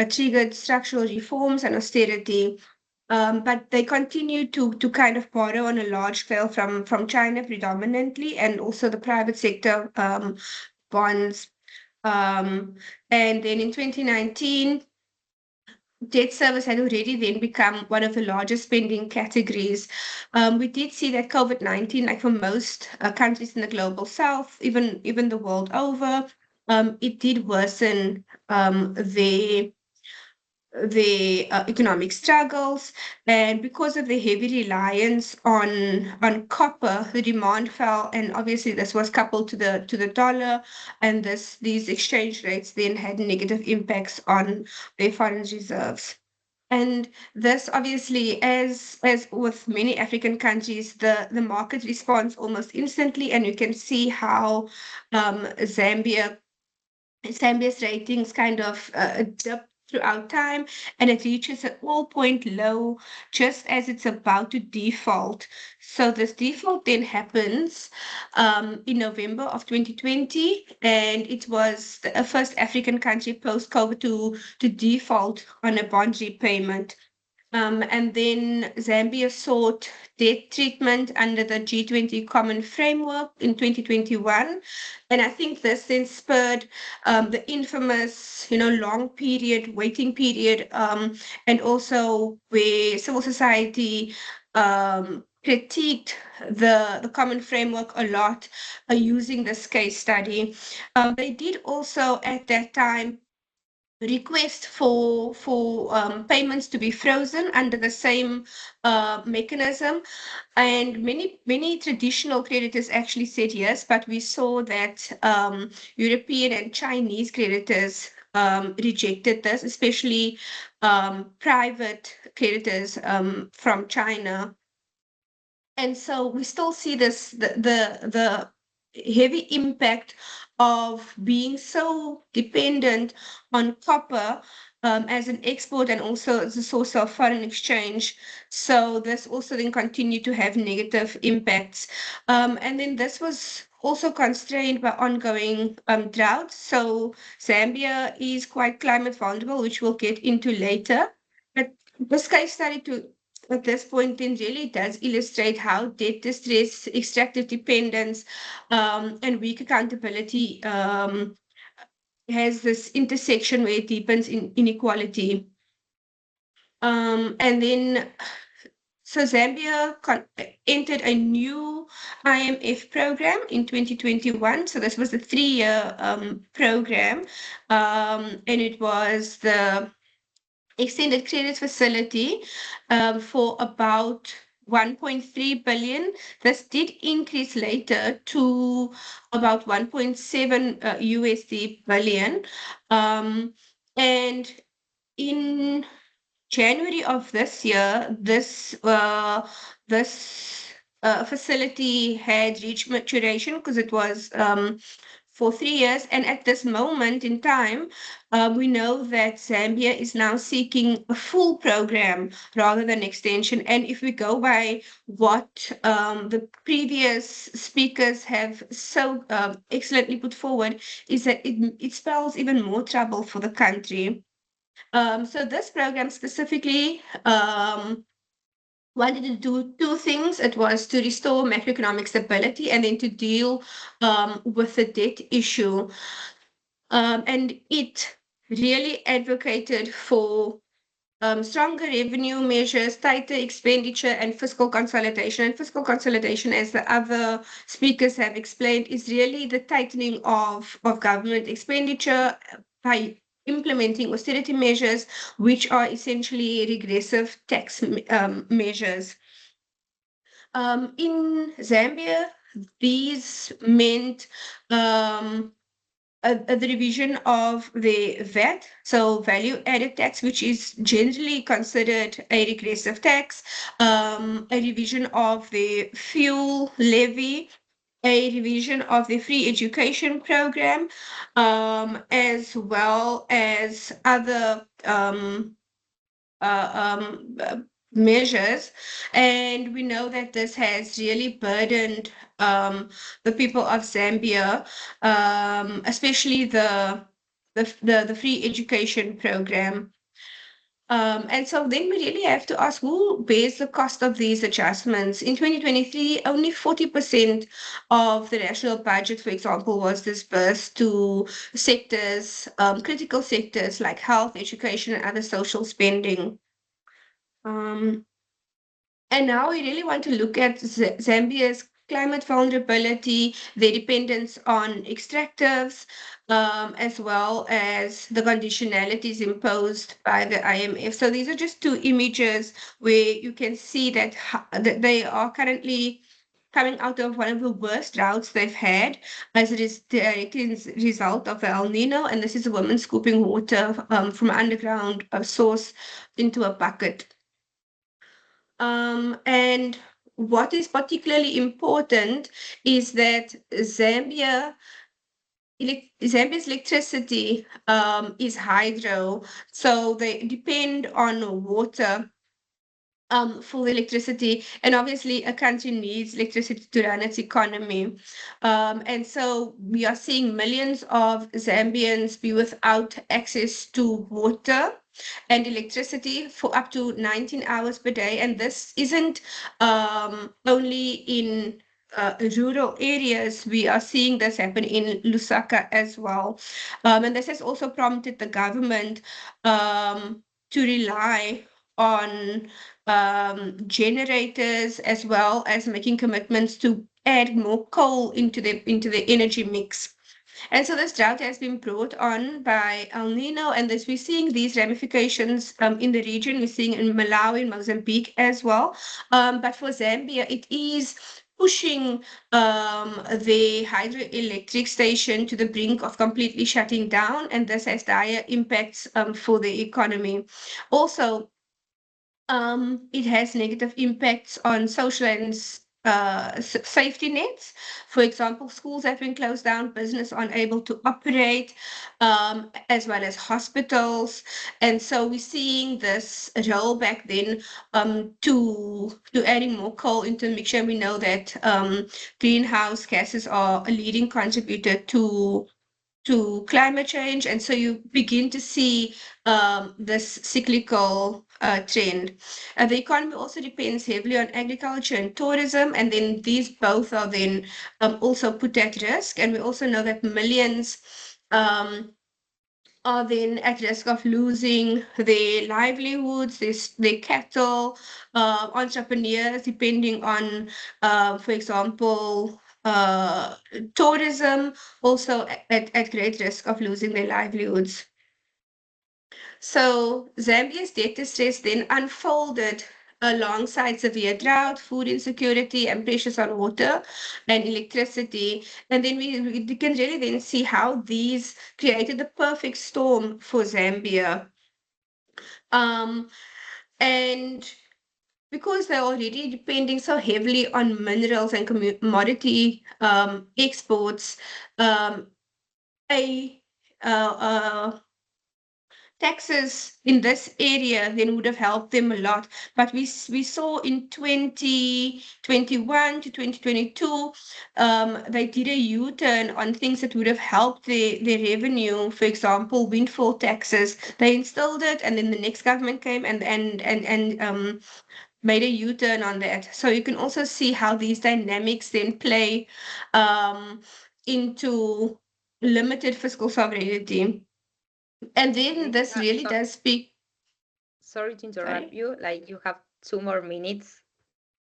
triggered structural reforms and austerity. But they continue to kind of borrow on a large scale from China predominantly, and also the private sector bonds. And then in 2019, debt service had already then become one of the largest spending categories. We did see that COVID-19, like for most countries in the global south, even the world over, it did worsen their economic struggles, and because of the heavy reliance on copper, the demand fell, and obviously this was coupled to the dollar, and these exchange rates then had negative impacts on their foreign reserves. And this obviously, as with many African countries, the market responds almost instantly, and you can see how Zambia's ratings kind of dip throughout time, and it reaches an all-point low just as it's about to default. So this default then happens in November of 2020, and it was the first African country post-COVID to default on a bond repayment. And then Zambia sought debt treatment under the G20 Common Framework in 2021. And I think this then spurred the infamous, long period, waiting period, and also where civil society critiqued the Common Framework a lot using this case study. They did also at that time request for payments to be frozen under the same mechanism, and many traditional creditors actually said yes, but we saw that European and Chinese creditors rejected this, especially private creditors from China. And so we still see the heavy impact of being so dependent on copper as an export and also as a source of foreign exchange. So this also then continued to have negative impacts. And then this was also constrained by ongoing droughts. So Zambia is quite climate vulnerable, which we'll get into later. But this case study at this point then really does illustrate how debt distress, extractive dependence, and weak accountability has this intersection where it deepens in inequality. And then, so Zambia entered a new IMF program in 2021. So this was a 3-year program, and it was the extended credit facility for about 1.3 billion. This did increase later to about 1.7 USD billion. And in January of this year, this facility had reached maturation because it was for 3 years. And at this moment in time, we know that Zambia is now seeking a full program rather than extension. And if we go by what the previous speakers have so excellently put forward, is that it spells even more trouble for the country. So this program specifically wanted to do two things. It was to restore macroeconomic stability and then to deal with the debt issue. And it really advocated for stronger revenue measures, tighter expenditure, and fiscal consolidation. And fiscal consolidation, as the other speakers have explained, is really the tightening of government expenditure by implementing austerity measures, which are essentially regressive tax measures. In Zambia, these meant the revision of the VAT, so value added tax, which is generally considered a regressive tax, a revision of the fuel levy, a revision of the free education program, as well as other measures. And we know that this has really burdened the people of Zambia, especially the free education program. And so then we really have to ask who bears the cost of these adjustments. In 2023, only 40% of the national budget, for example, was disbursed to sectors, critical sectors like health, education, and other social spending. Um, and now we really want to look at Zambia's climate vulnerability, their dependence on extractives, as well as the conditionalities imposed by the IMF. So these are just two images where you can see that they are currently coming out of one of the worst droughts they've had as it is directly as a result of the El Nino. And this is a woman scooping water from an underground source into a bucket. And what is particularly important is that Zambia's electricity is hydro, so they depend on water for the electricity, and obviously a country needs electricity to run its economy. And so we are seeing millions of Zambians be without access to water and electricity for up to 19 hours per day. And this isn't only in rural areas. We are seeing this happen in Lusaka as well. And this has also prompted the government to rely on generators, as well as making commitments to add more coal into the energy mix. And so this drought has been brought on by El Nino, and this we're seeing these ramifications in the region. We're seeing in Malawi and Mozambique as well. But for Zambia, it is pushing the hydroelectric station to the brink of completely shutting down, and this has dire impacts for the economy. Also, it has negative impacts on social and safety nets. For example, schools have been closed down, business unable to operate, as well as hospitals. And so we're seeing this rollback then to adding more coal into the mixture. We know that greenhouse gases are a leading contributor to climate change. And so you begin to see this cyclical trend. The economy also depends heavily on agriculture and tourism, and then these both are then also put at risk. And we also know that millions are then at risk of losing their livelihoods, their cattle, entrepreneurs depending on, for example, tourism, also at great risk of losing their livelihoods. So Zambia's debt distress then unfolded alongside severe drought, food insecurity, and pressures on water and electricity. And then we can really then see how these created the perfect storm for Zambia. And because they're already depending so heavily on minerals and commodity exports, a taxes in this area then would have helped them a lot. But we saw in 2021 to 2022, they did a U-turn on things that would have helped their revenue. For example, windfall taxes. They instilled it, and then the next government came and made a U-turn on that. So you can also see how these dynamics then play into limited fiscal sovereignty. And then this really does speak. Sorry to interrupt you. Like you have 2 more minutes.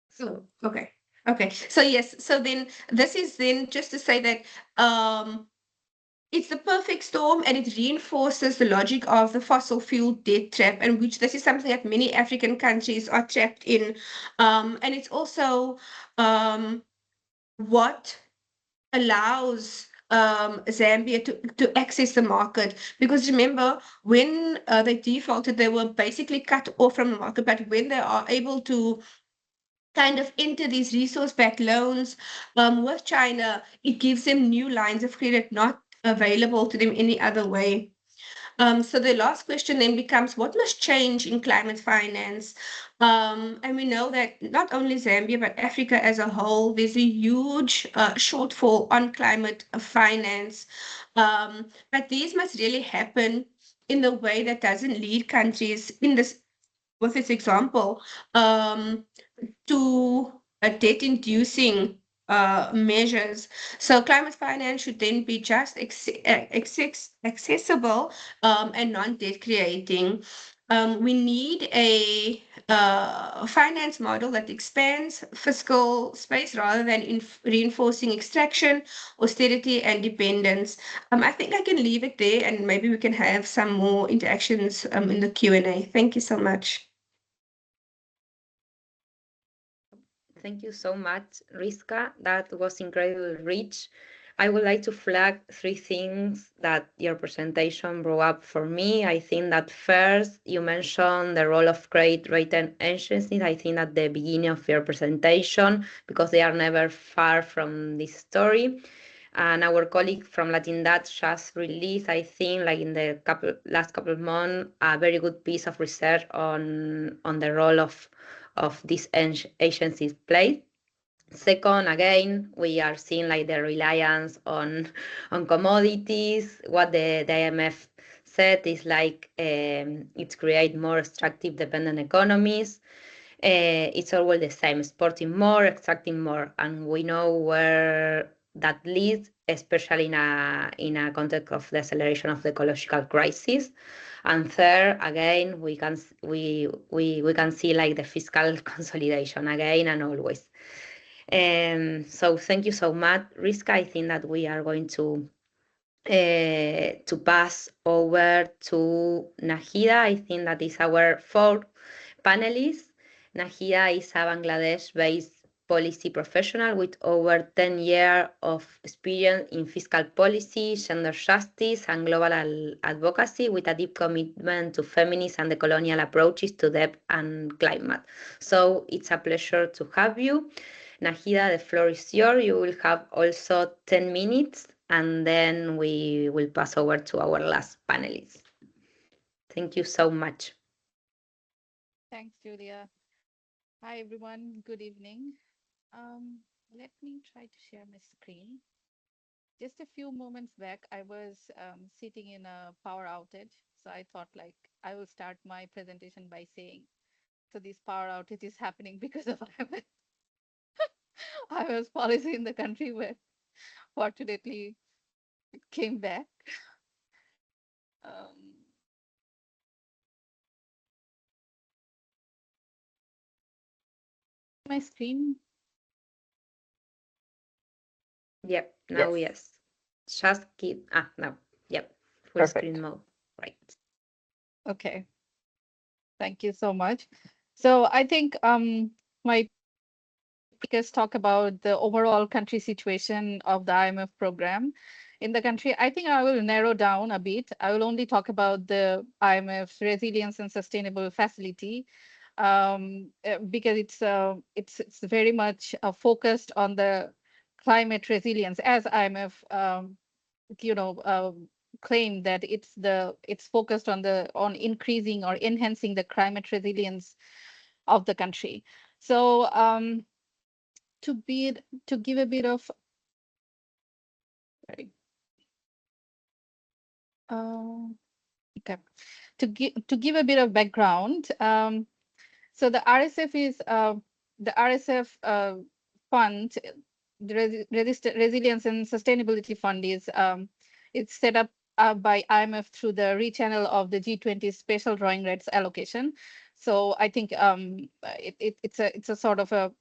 So okay. So yes. So then this is then just to say that it's the perfect storm, and it reinforces the logic of the fossil fuel debt trap, and which this is something that many African countries are trapped in. And it's also what allows Zambia to access the market. Because remember, when they defaulted, they were basically cut off from the market. But when they are able to kind of enter these resource-backed loans with China, it gives them new lines of credit not available to them any other way. So the last question then becomes, what must change in climate finance? And we know that not only Zambia, but Africa as a whole, there's a huge shortfall on climate finance. But these must really happen in the way that doesn't lead countries in this with its example, to debt-inducing measures. So climate finance should then be just accessible and non-debt creating. We need a finance model that expands fiscal space rather than reinforcing extraction, austerity, and dependence. I think I can leave it there, and maybe we can have some more interactions in the Q&A. Thank you so much. Thank you so much, Rizka. That was incredibly rich. I would like to flag three things that your presentation brought up for me. I think that first, you mentioned the role of credit rating agencies. I think at the beginning of your presentation, because they are never far from this story. And our colleague from Latin Dutch just released, I think, like in the last couple of months, a very good piece of research on the role of these agencies play. Second, again, we are seeing like the reliance on commodities. What the IMF said is like it create more extractive dependent economies. It's always the same, exporting more, extracting more, and we know where that leads, especially in a context of the acceleration of the ecological crisis. And third, again, we can see like the fiscal consolidation again and always. So thank you so much, Rizka. I think that we are going to pass over to Nahida. I think that is our fourth panelist. Nahida is a Bangladesh-based policy professional with over 10 years of experience in fiscal policy, gender justice, and global advocacy, with a deep commitment to feminist and decolonial approaches to debt and climate. So it's a pleasure to have you. Nahida, the floor is yours. You will have also 10 minutes, and then we will pass over to our last panelist. Thank you so much. Thanks, Julia. Hi, everyone. Good evening. Let me try to share my screen. Just a few moments back, I was sitting in a power outage. So I thought like I will start my presentation by saying, so this power outage is happening because of IMF's policy in the country, where fortunately it came back. Um, my screen. Yep, now yes. Just keep, no, yep, full screen mode, right. Okay, thank you so much. So I think my speakers talk about the overall country situation of the IMF program in the country. I think I will narrow down a bit. I will only talk about the IMF's resilience and sustainable facility, because it's very much focused on the climate resilience, as IMF claimed that it's focused on increasing or enhancing the climate resilience of the country. So to give a bit of sorry. Okay, to give a bit of background. So the RSF is the RSF fund, the Resilience and Sustainability Fund is it's set up by IMF through the rechannel of the G20 special drawing rights allocation. So I think it's a sort of a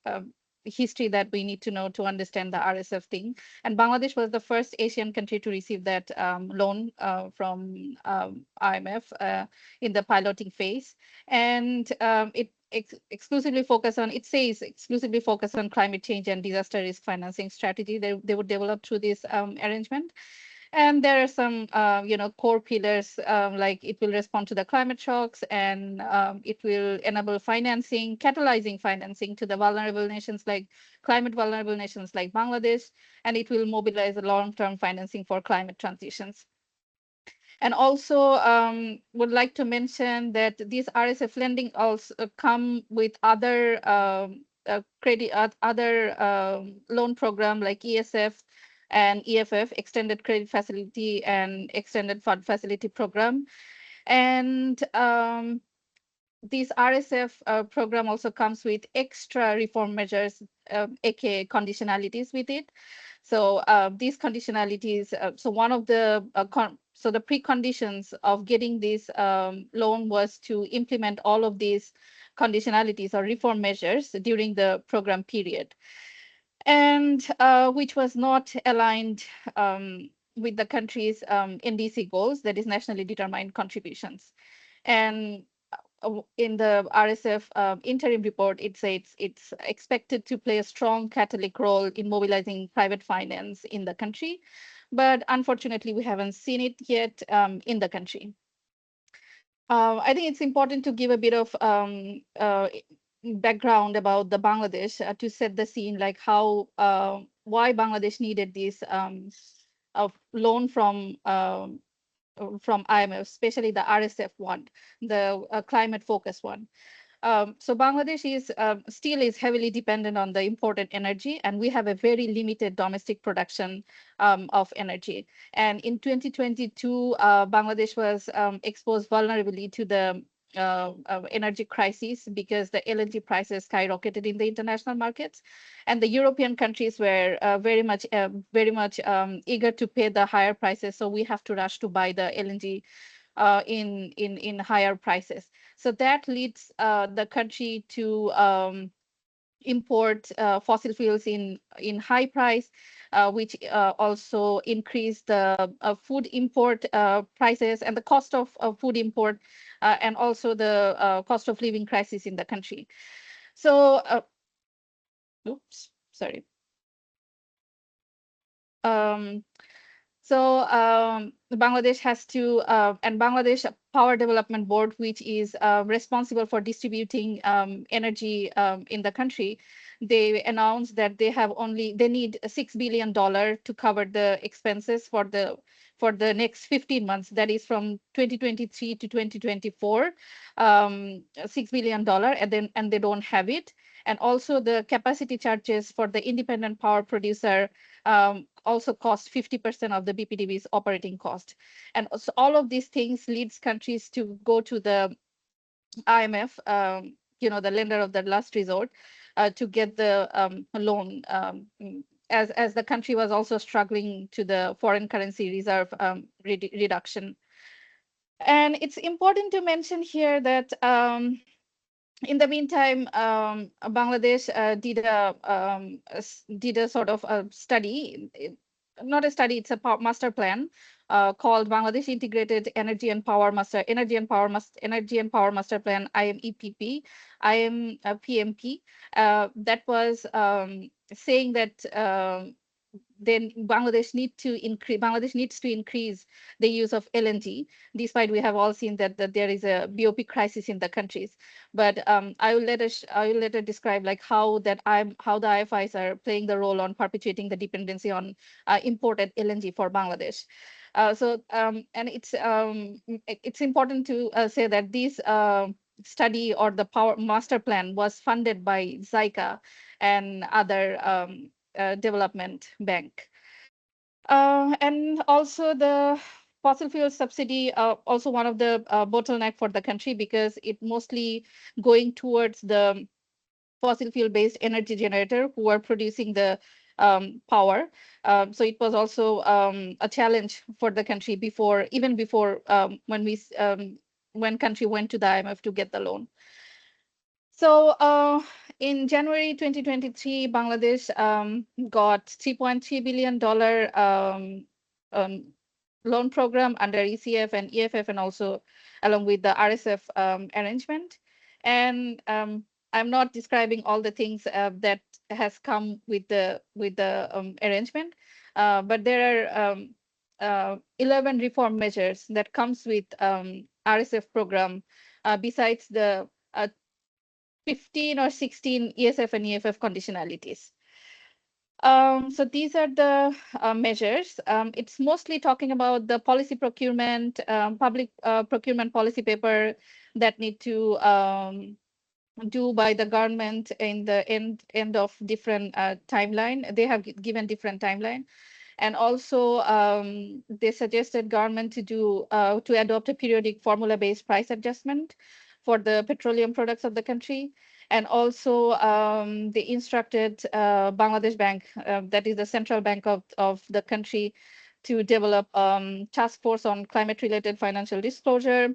history that we need to know to understand the RSF thing. And Bangladesh was the first Asian country to receive that loan from IMF in the piloting phase. And it exclusively focus on, it says exclusively focus on climate change and disaster risk financing strategy they would develop through this arrangement. And there are some, core pillars, like it will respond to the climate shocks, and it will enable financing, catalyzing financing to the vulnerable nations like climate vulnerable nations like Bangladesh, and it will mobilize the long-term financing for climate transitions. And also would like to mention that these RSF lending also come with other credit, other loan program like ESF and EFF, Extended Credit Facility and Extended Fund Facility Program. And this RSF program also comes with extra reform measures, aka conditionalities with it. So these conditionalities, so one of the so the preconditions of getting this loan was to implement all of these conditionalities or reform measures during the program period, and which was not aligned with the country's NDC goals, that is nationally determined contributions. And in the RSF interim report, it says it's expected to play a strong catalytic role in mobilizing private finance in the country. But unfortunately, we haven't seen it yet in the country. I think it's important to give a bit of background about the Bangladesh to set the scene, like how why Bangladesh needed this loan from IMF, especially the RSF one, the climate focus one. So Bangladesh is still is heavily dependent on the imported energy, and we have a very limited domestic production of energy. And in 2022, Bangladesh was exposed vulnerably to the energy crisis because the LNG prices skyrocketed in the international markets, and the European countries were very much eager to pay the higher prices. So we have to rush to buy the LNG in higher prices. So that leads the country to import fossil fuels in high price, which also increase the food import prices and the cost of food import, and also the cost of living crisis in the country. So, oops, sorry. So Bangladesh has to, and Bangladesh Power Development Board, which is responsible for distributing energy in the country, they announced that they need $6 billion to cover the expenses for the next 15 months. That is from 2023 to 2024, $6 billion, and they don't have it. And also the capacity charges for the independent power producer also cost 50% of the BPDB's operating cost. And so all of these things leads countries to go to the IMF, the lender of the last resort, to get the loan, as the country was also struggling to the foreign currency reserve reduction. And it's important to mention here that in the meantime, Bangladesh did a sort of a study, not a study, it's a master plan called Bangladesh Integrated Energy and Power Master Plan, IMEPP, PMP. That was saying that then Bangladesh needs to increase the use of LNG, despite we have all seen that there is a BOP crisis in the countries. But I will later describe like how the IFIs are playing the role on perpetuating the dependency on imported LNG for Bangladesh. And it's important to say that this study or the power master plan was funded by JICA and other development bank. And also the fossil fuel subsidy, also one of the bottleneck for the country, because it mostly going towards the fossil fuel based energy generator who are producing the power. So it was also a challenge for the country even before when country went to the IMF to get the loan. So in January 2023, Bangladesh got $3.3 billion loan program under ECF and EFF, and also along with the RSF arrangement. And I'm not describing all the things that has come with the arrangement, but there are 11 reform measures that comes with RSF program, besides the 15 or 16 ESF and EFF conditionalities. So these are the measures. It's mostly talking about the policy procurement, public procurement policy paper that need to do by the government in the end of different timeline. They have given different timeline. And also they suggested government to adopt a periodic formula-based price adjustment for the petroleum products of the country. And also they instructed Bangladesh Bank, that is the central bank of the country, to develop task force on climate-related financial disclosure,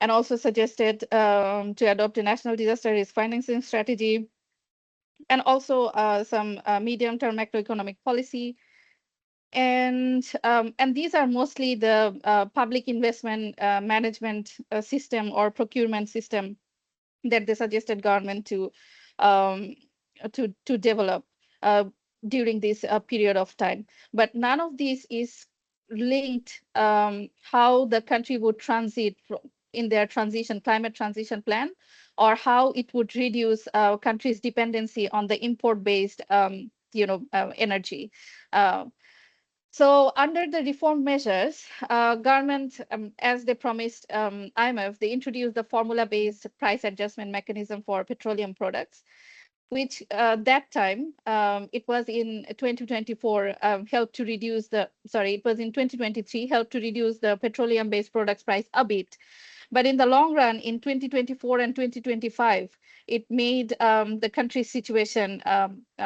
and also suggested to adopt a national disaster risk financing strategy, and also some medium-term macroeconomic policy. And these are mostly the public investment management system or procurement system that they suggested government to develop during this period of time. But none of this is linked how the country would transit in their climate transition plan, or how it would reduce country's dependency on the import-based energy. So under the reform measures, government, as they promised IMF, they introduced the formula-based price adjustment mechanism for petroleum products, which that time, it was in 2024, helped to reduce it was in 2023, helped to reduce the petroleum-based products price a bit. But in the long run, in 2024 and 2025, it made the country's situation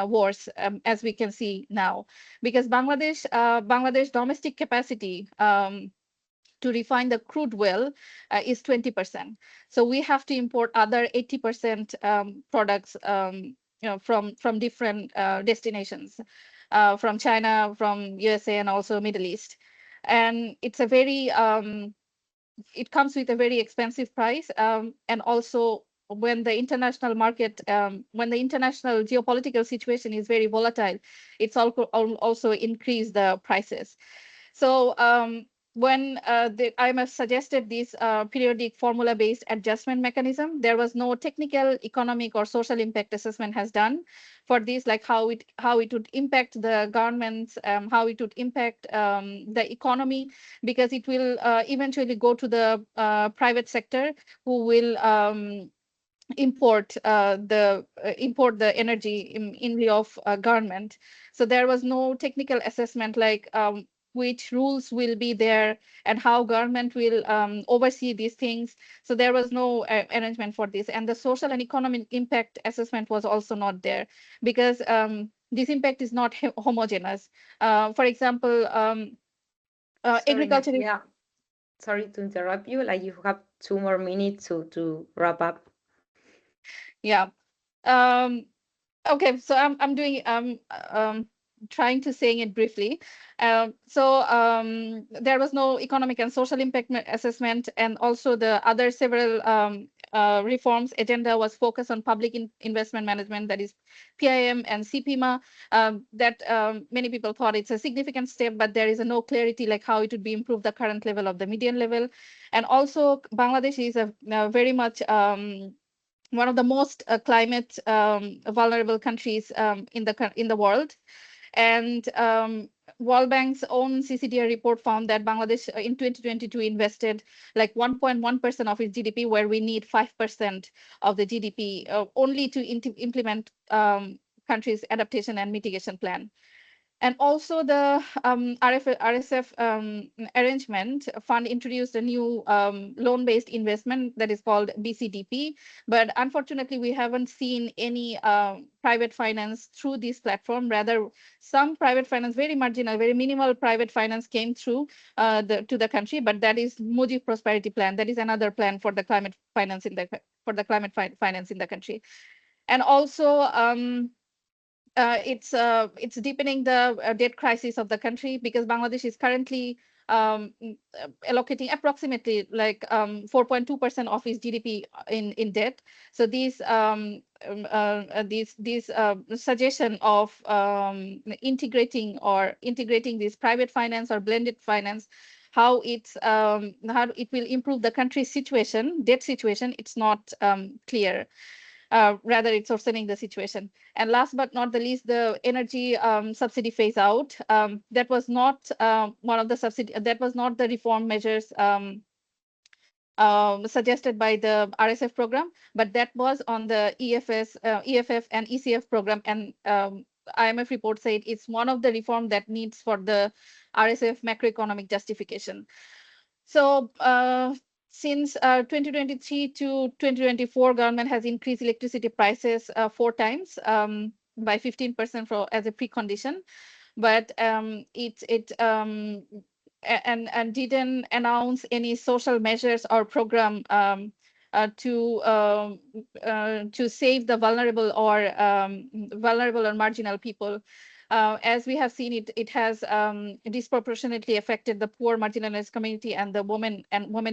worse, as we can see now, because Bangladesh domestic capacity to refine the crude oil is 20%. So we have to import other 80% products from different destinations, from China, from USA, and also Middle East. And it's a very it comes with a very expensive price, and also when the international market, when the international geopolitical situation is very volatile, it's also increased the prices. So when the IMF suggested this periodic formula-based adjustment mechanism, there was no technical, economic, or social impact assessment has done for this, like how it would impact the governments, how it would impact the economy, because it will eventually go to the private sector, who will import the energy in lieu of government. So there was no technical assessment, like which rules will be there and how government will oversee these things. So there was no arrangement for this, and the social and economic impact assessment was also not there, because this impact is not homogeneous. For example, agriculture. Yeah, sorry to interrupt you. Like, you have 2 more minutes to wrap up. Yeah. Okay, so I'm doing trying to saying it briefly. So there was no economic and social impact assessment, and also the other several reforms agenda was focused on public investment management, that is PIM and CPMA. That many people thought it's a significant step, but there is no clarity like how it would be improved the current level of the median level. And also Bangladesh is a very much one of the most climate vulnerable countries in the world. And World Bank's own CCDR report found that Bangladesh in 2022 invested like 1.1% of its GDP, where we need 5% of the GDP only to implement country's adaptation and mitigation plan. And also the RSF arrangement fund introduced a new loan-based investment that is called BCDP. But unfortunately, we haven't seen any private finance through this platform. Rather, some private finance, very marginal, very minimal private finance came through to the country. But that is Mujib Prosperity Plan. That is another plan for the climate finance in the country. And also it's deepening the debt crisis of the country, because Bangladesh is currently allocating approximately like 4.2% of its GDP in debt. So these suggestion of integrating this private finance or blended finance, how it will improve the country's debt situation, it's not clear. Rather, it's worsening the situation. And last but not the least, the energy subsidy phase out. That was not one of the that was not the reform measures suggested by the RSF program, but that was on the EFF and ECF program. And IMF report said it's one of the reform that needs for the RSF macroeconomic justification. So since 2023 to 2024, government has increased electricity prices 4 times by 15% as a precondition, but and didn't announce any social measures or program to save the vulnerable or marginal people. As we have seen, it has disproportionately affected the poor, marginalized community and the women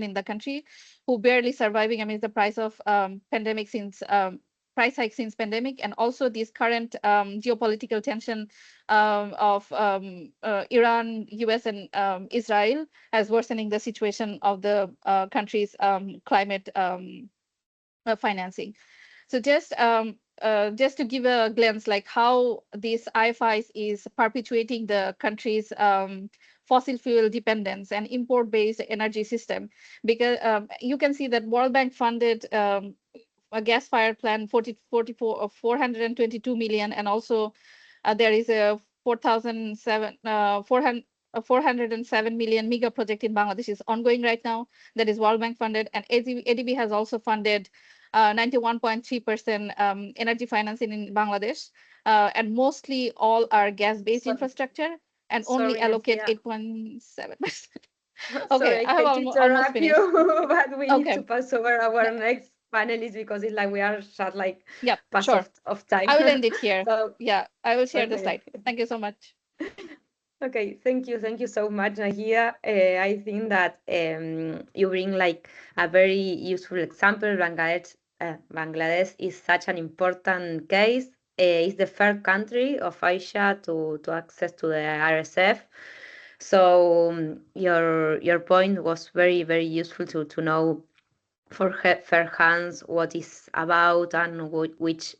in the country, who barely surviving amidst the price hike since pandemic, and also this current geopolitical tension of Iran, US, and Israel as worsening the situation of the country's climate financing. So just to give a glance, like how this IFIs is perpetuating the country's fossil fuel dependence and import-based energy system, because you can see that World Bank funded a gas-fired plant 422 million, and also there is a 407 million mega project in Bangladesh is ongoing right now, that is World Bank funded, and ADB has also funded 91.3% energy financing in Bangladesh, and mostly all are gas-based infrastructure, and only allocate 8.7%. Okay, Sorry, I have hate to almost interrupt finished. you, but we need Okay. to pass over our next panelist because it's like we are short, like Yep, pass sure. of time. I will end it here. So, Yeah, I will share the okay. slide. Thank you so much. Okay, thank you so much, Nahia. I think that you bring like a very useful example. Bangladesh is such an important case. It's the first country of Asia to access to the RSF. So your point was very useful to know for fair hands what is about and which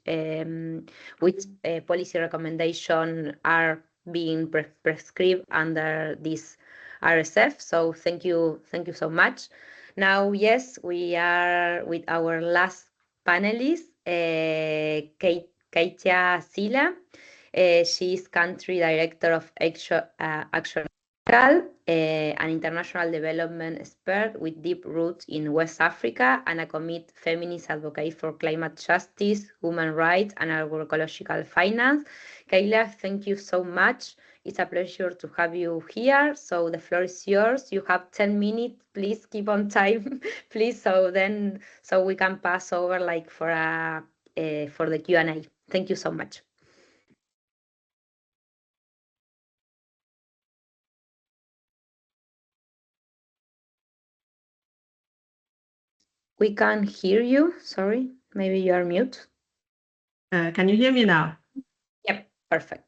policy recommendation are being prescribed under this RSF. So thank you so much. Now, yes, we are with our last panelist, Katia Sila. She is country director of Action Senegal, an international development expert with deep roots in West Africa and a committed feminist advocate for climate justice, human rights, and agroecological finance. Kayla, thank you so much. It's a pleasure to have you here. So the floor is yours. You have 10 minutes. Please keep on time, please. So we can pass over like for the Q&A. Thank you so much. We can't hear you. Sorry, maybe you are mute. Can you hear me now? Yep, perfect.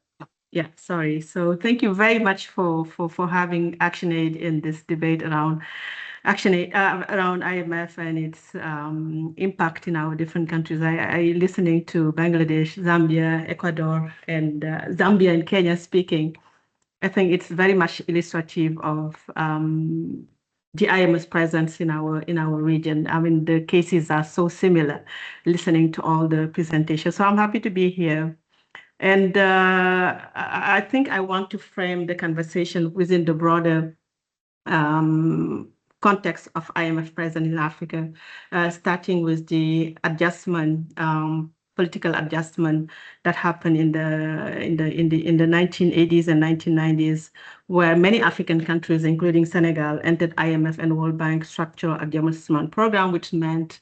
Yeah, sorry. So thank you very much for having ActionAid in this debate around ActionAid around IMF and its impact in our different countries. I listening to Bangladesh, Zambia, Ecuador, and Zambia and Kenya speaking. I think it's very much illustrative of the IMF's presence in our region. I mean, the cases are so similar, listening to all the presentations. So I'm happy to be here. And I think I want to frame the conversation within the broader context of IMF presence in Africa, starting with the adjustment, political adjustment that happened in the 1980s and 1990s, where many African countries, including Senegal, entered IMF and World Bank structural adjustment program, which meant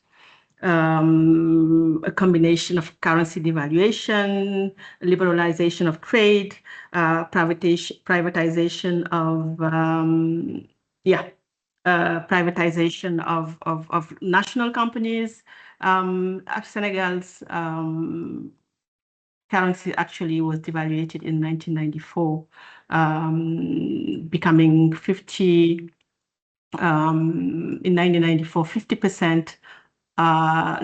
a combination of currency devaluation, liberalization of trade, privatization of privatization of national companies. Senegal's currency actually was devaluated in 1994, becoming 50 in 1994, 50%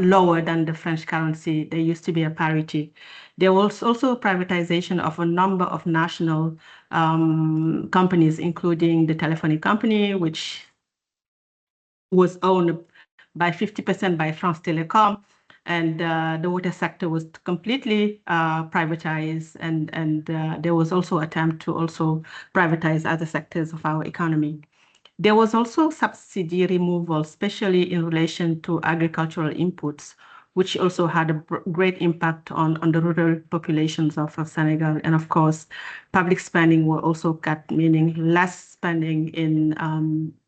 lower than the French currency. There used to be a parity. There was also privatization of a number of national companies, including the telephony company, which was owned by 50% by France Telecom, and the water sector was completely privatized, and there was also an attempt to also privatize other sectors of our economy. There was also subsidy removal, especially in relation to agricultural inputs, which also had a great impact on the rural populations of Senegal. And of course, public spending were also cut, meaning less spending in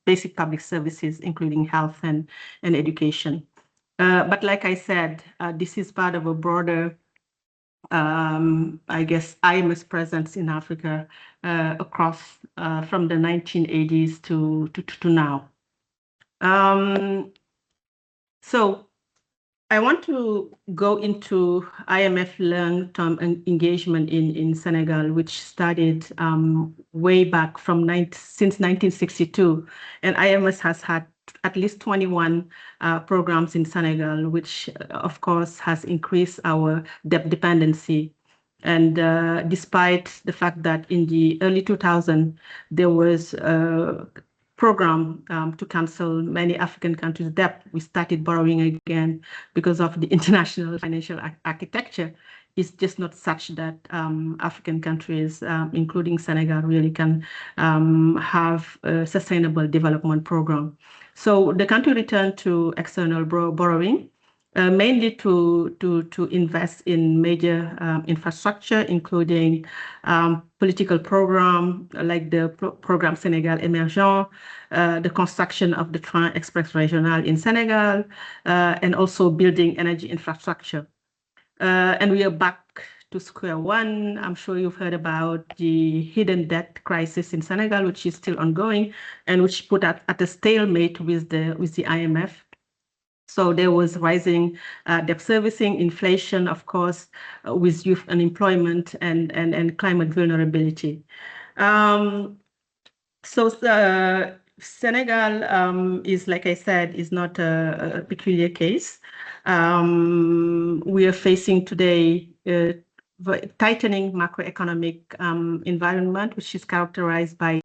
basic public services, including health and education. But like I said, this is part of a broader, I guess, IMF's presence in Africa across from the 1980s to now. So I want to go into IMF long-term engagement in Senegal, which started way back from since 1962. And IMF has had at least 21 programs in Senegal, which of course has increased our debt dependency. And despite the fact that in the early 2000s, there was a program to cancel many African countries' debt, we started borrowing again because of the international financial architecture. It's just not such that African countries, including Senegal, really can have a sustainable development program. So the country returned to external borrowing, mainly to invest in major infrastructure, including political program like the program Senegal Emergent, the construction of the Train Express Regional in Senegal, and also building energy infrastructure. And we are back to square one. I'm sure you've heard about the hidden debt crisis in Senegal, which is still ongoing and which put at a stalemate with the IMF. So there was rising debt servicing, inflation, of course, with youth unemployment and climate vulnerability. Senegal is, like I said, is not a peculiar case. We are facing today a tightening macroeconomic environment, which is characterized by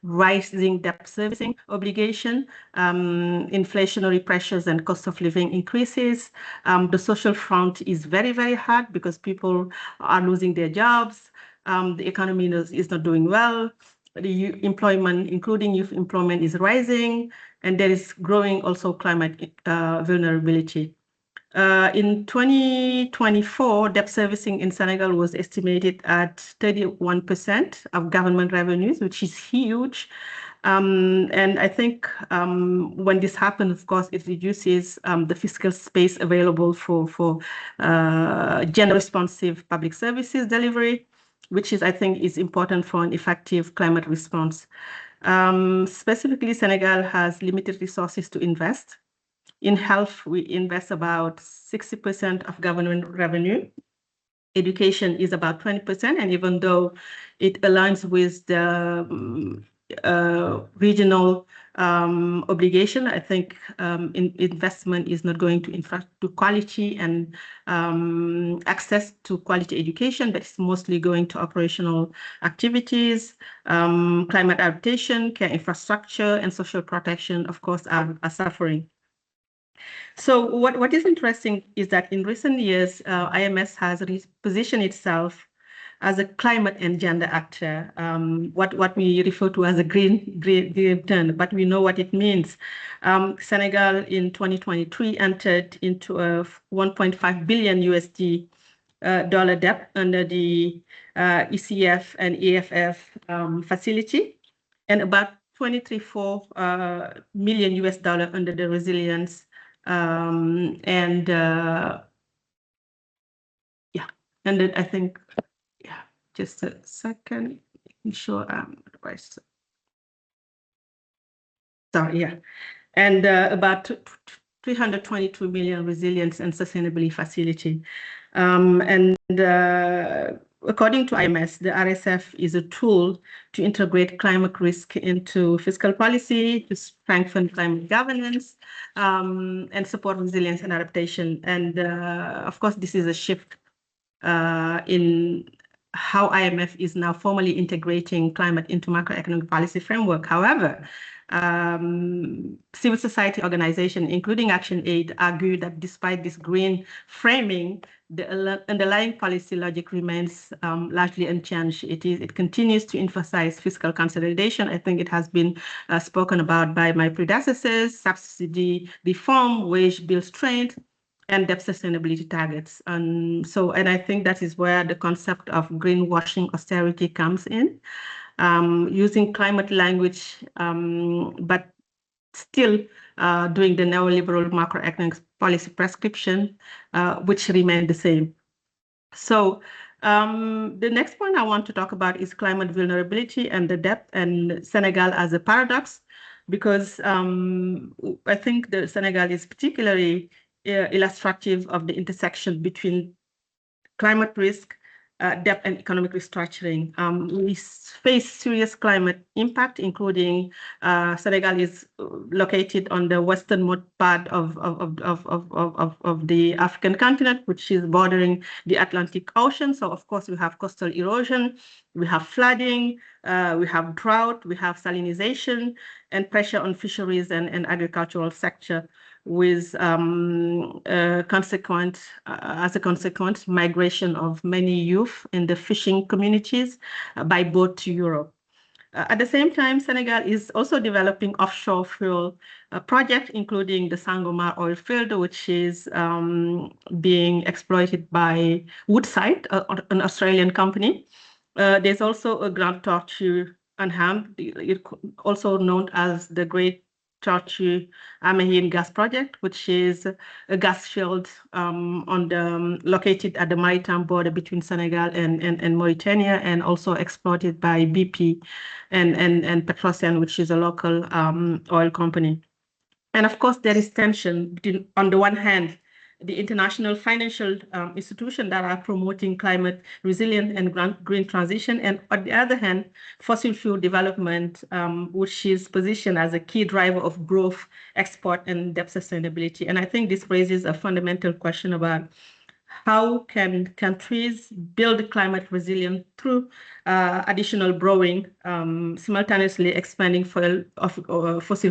rising debt servicing obligation, inflationary pressures and cost of living increases. The social front is very, very hard because people are losing their jobs. The economy is not doing well. The employment, including youth employment, is rising, and there is growing also climate vulnerability. In 2024, debt servicing in Senegal was estimated at 31% of government revenues, which is huge. And I think when this happens, of course, it reduces the fiscal space available for gender responsive public services delivery, which is, I think, is important for an effective climate response. Specifically, Senegal has limited resources to invest. In health, we invest about 60% of government revenue. Education is about 20%, and even though it aligns with the regional obligation, I think investment is not going to quality and access to quality education, but it's mostly going to operational activities, climate adaptation, care infrastructure, and social protection, of course, are suffering. So what is interesting is that in recent years, IMF has repositioned itself as a climate and gender actor, what we refer to as a green turn, but we know what it means. Senegal in 2023 entered into a 1.5 billion USD dollar debt under the ECF and EFF facility, and about 23.4 million US dollar under the resilience and then I think, just a second, making sure otherwise. Sorry, and about 322 million resilience and sustainability facility. And according to IMF, the RSF is a tool to integrate climate risk into fiscal policy, to strengthen climate governance, and support resilience and adaptation. And of course, this is a shift in how IMF is now formally integrating climate into macroeconomic policy framework. However, civil society organizations, including Action Aid, argue that despite this green framing, the underlying policy logic remains largely unchanged. It continues to emphasize fiscal consolidation. I think it has been spoken about by my predecessors: subsidy reform, wage bill strength, and debt sustainability targets. And I think that is where the concept of greenwashing austerity comes in, using climate language, but still doing the neoliberal macroeconomic policy prescription, which remain the same. So the next point I want to talk about is climate vulnerability and the debt and Senegal as a paradox, because I think the Senegal is particularly illustrative of the intersection between climate risk, debt, and economic restructuring. We face serious climate impact, including Senegal is located on the westernmost part of the African continent, which is bordering the Atlantic Ocean. So, of course, we have coastal erosion, we have flooding, we have drought, we have salinization, and pressure on fisheries and agricultural sector, with as a consequence, migration of many youth in the fishing communities by boat to Europe. At the same time, Senegal is also developing offshore fuel project, including the Sangomar oil field, which is being exploited by Woodside, an Australian company. There's also a Grand Tortue on hand, also known as the Great Tortue Amahine gas project, which is a gas field located at the maritime border between Senegal and Mauritania, and also exploited by BP and Petrosen, which is a local oil company. And of course, there is tension between, on the one hand, the international financial institutions that are promoting climate resilient and green transition, and on the other hand, fossil fuel development, which is positioned as a key driver of growth, export, and debt sustainability. And I think this raises a fundamental question about how can countries build climate resilience through additional borrowing, simultaneously expanding fossil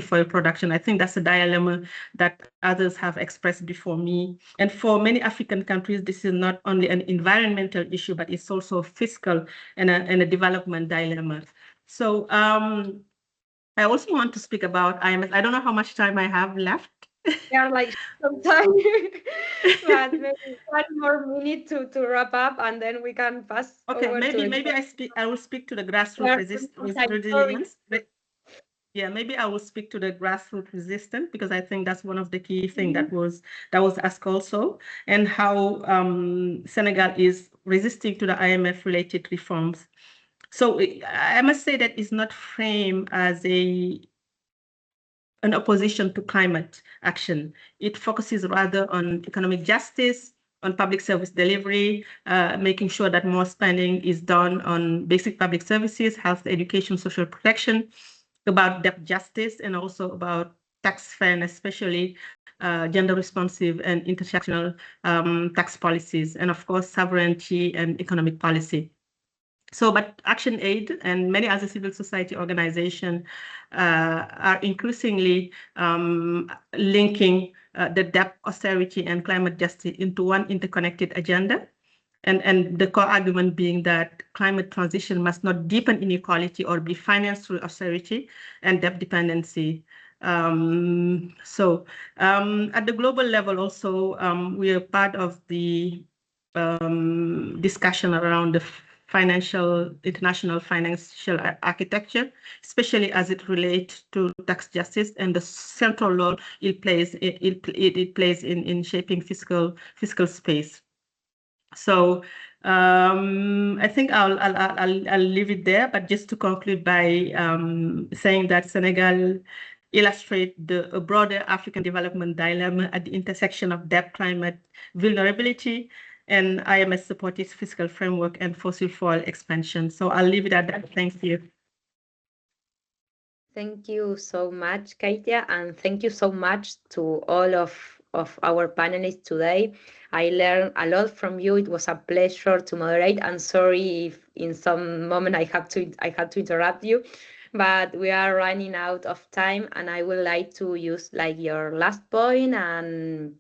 fuel production? I think that's a dilemma that others have expressed before me. And for many African countries, this is not only an environmental issue, but it's also a fiscal and a development dilemma. So I also want to speak about IMF. I don't know how much time I have left. Yeah, like sometime, but maybe one more minute to wrap up, and then we can pass. Okay, over maybe I will speak to the grassroots resilience. Yeah, maybe I will speak to the grassroots resistance, because I think that's one of the key things that was asked also, and how Senegal is resisting to the IMF related reforms. So I must say that it's not framed as an opposition to climate action. It focuses rather on economic justice, on public service delivery, making sure that more spending is done on basic public services, health, education, social protection, about debt justice, and also about tax fairness, especially gender responsive and intersectional tax policies, and of course, sovereignty and economic policy. So, but Action Aid and many other civil society organizations are increasingly linking the debt, austerity, and climate justice into one interconnected agenda. And the core argument being that climate transition must not deepen inequality or be financed through austerity and debt dependency. At the global level also, we are part of the discussion around the international financial architecture, especially as it relates to tax justice and the central role it plays in shaping fiscal space. So I think I'll leave it there, but just to conclude by saying that Senegal illustrate a broader African development dilemma at the intersection of debt, climate, vulnerability, and IMF supported fiscal framework and fossil fuel expansion. So I'll leave it at that. Thank you. Thank you so much, Kaitia, and thank you so much to all of of our panelists today. I learned a lot from you. It was a pleasure to moderate. I'm sorry if in some moment I had to interrupt you, but we are running out of time, and I would like to use like your last point and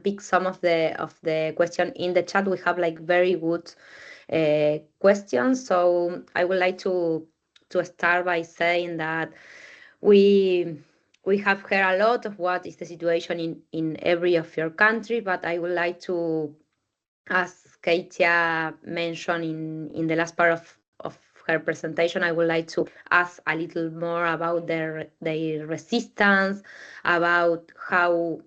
pick some of the question in the chat. We have like very good questions, so I would like to start by saying that we have heard a lot of what is the situation in every of your country, but I would like to, as Katia mentioned in the last part of her presentation, I would like to ask a little more about their resistance, about how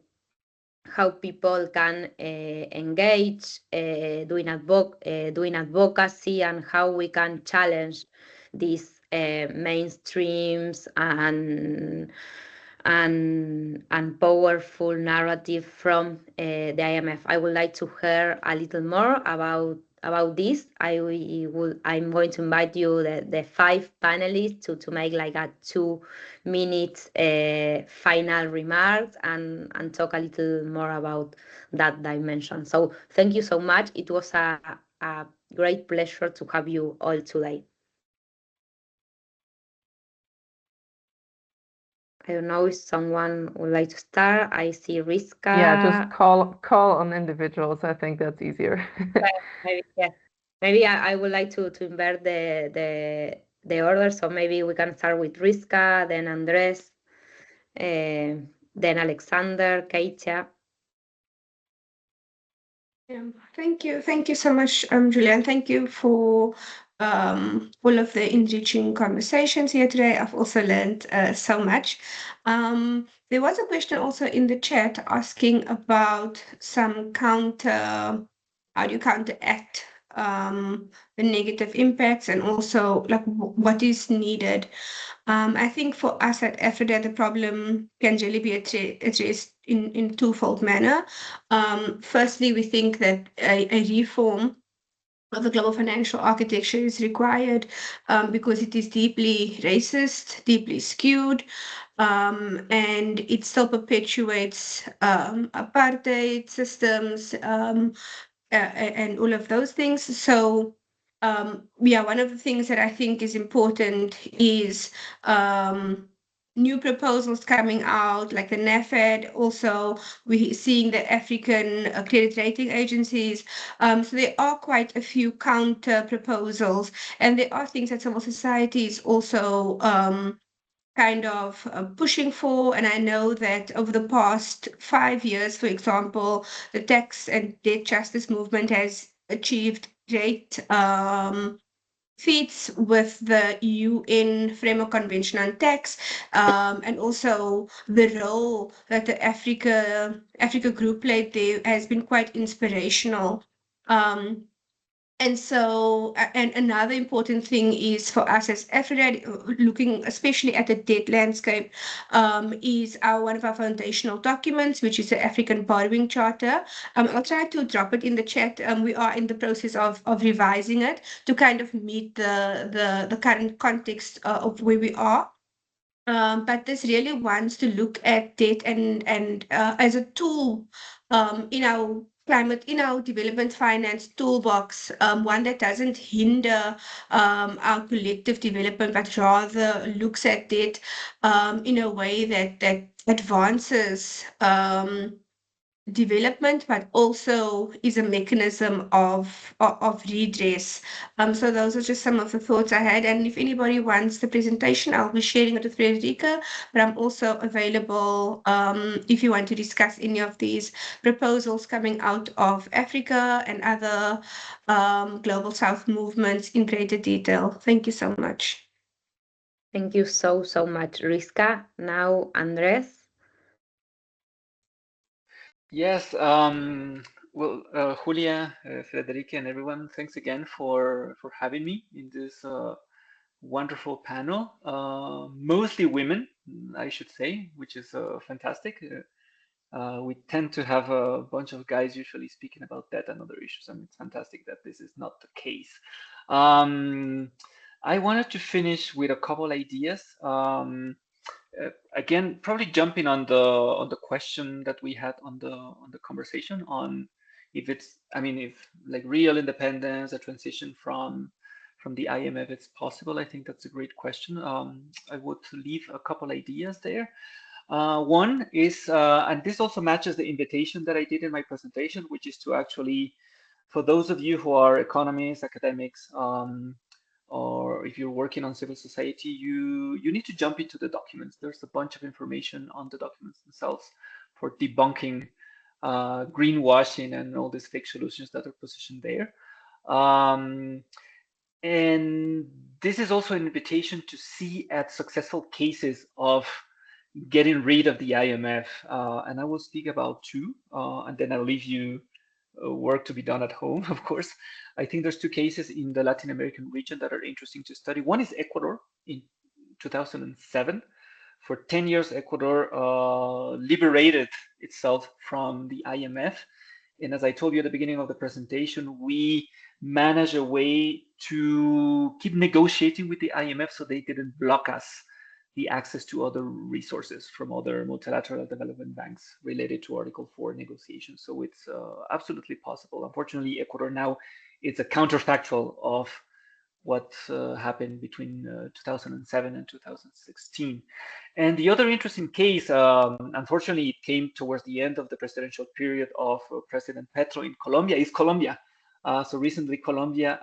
people can engage doing advocacy, and how we can challenge these mainstreams and powerful narrative from the IMF. I would like to hear a little more about this. I'm going to invite you, the five panelists, to make like a 2 minute final remarks and talk a little more about that dimension. So thank you so much. It was a great pleasure to have you all today. I don't know if someone would like to start. I see Rizka. Yeah, just call on individuals. I think that's easier. Maybe, yeah. Maybe I would like to invert the order. So maybe we can start with Rizka, then Andres, then Alexander, Katia. Yeah, thank you so much, Julian. Thank you for all of the enriching conversations here today. I've also learned so much. There was a question also in the chat asking about some how do you counteract the negative impacts, and also like what is needed. I think for us at AFRIDA, the problem can really be addressed in twofold manner. Firstly, we think that a reform of the global financial architecture is required because it is deeply racist, deeply skewed, and it still perpetuates apartheid systems and all of those things. So yeah, one of the things that I think is important is new proposals coming out, like the NAFED. Also, we're seeing the African credit rating agencies. So there are quite a few counter proposals, and there are things that civil society is also kind of pushing for. And I know that over the past 5 years, for example, the tax and debt justice movement has achieved great feats with the UN Framework Convention on Tax, and also the role that the Africa group played there has been quite inspirational. And so, and another important thing is for us as AFRIDA, looking especially at the debt landscape, is one of our foundational documents, which is the African Borrowing Charter. I'll try to drop it in the chat. We are in the process of revising it to kind of meet the current context of where we are. But this really wants to look at debt and as a tool in our development finance toolbox, one that doesn't hinder our collective development, but rather looks at debt in a way that advances development, but also is a mechanism of redress. So those are just some of the thoughts I had. And if anybody wants the presentation, I'll be sharing it with Frederica, but I'm also available if you want to discuss any of these proposals coming out of Africa and other Global South movements in greater detail. Thank you so much. Thank you so much, Rizka. Now, Andres. Yes, well, Julia, Federica, and everyone, thanks again for having me in this wonderful panel. Mostly women, I should say, which is fantastic. We tend to have a bunch of guys usually speaking about that and other issues, and it's fantastic that this is not the case. I wanted to finish with a couple ideas. again, probably jumping on the question that we had on the conversation on if it's, I mean, if like real independence, a transition from the IMF, it's possible. I think that's a great question. I would leave a couple ideas there. One is, and this also matches the invitation that I did in my presentation, which is to actually, for those of you who are economists, academics, or if you're working on civil society, you need to jump into the documents. There's a bunch of information on the documents themselves for debunking greenwashing and all these fake solutions that are positioned there. And this is also an invitation to see at successful cases of getting rid of the IMF. And I will speak about two, and then I'll leave you work to be done at home, of course. I think there's two cases in the Latin American region that are interesting to study. One is Ecuador in 2007. For 10 years, Ecuador liberated itself from the IMF. And as I told you at the beginning of the presentation, we managed a way to keep negotiating with the IMF so they didn't block us the access to other resources from other multilateral development banks related to Article 4 negotiations. So it's absolutely possible. Unfortunately, Ecuador now is a counterfactual of what happened between 2007 and 2016. And the other interesting case, unfortunately, it came towards the end of the presidential period of President Petro in Colombia, is Colombia. So recently, Colombia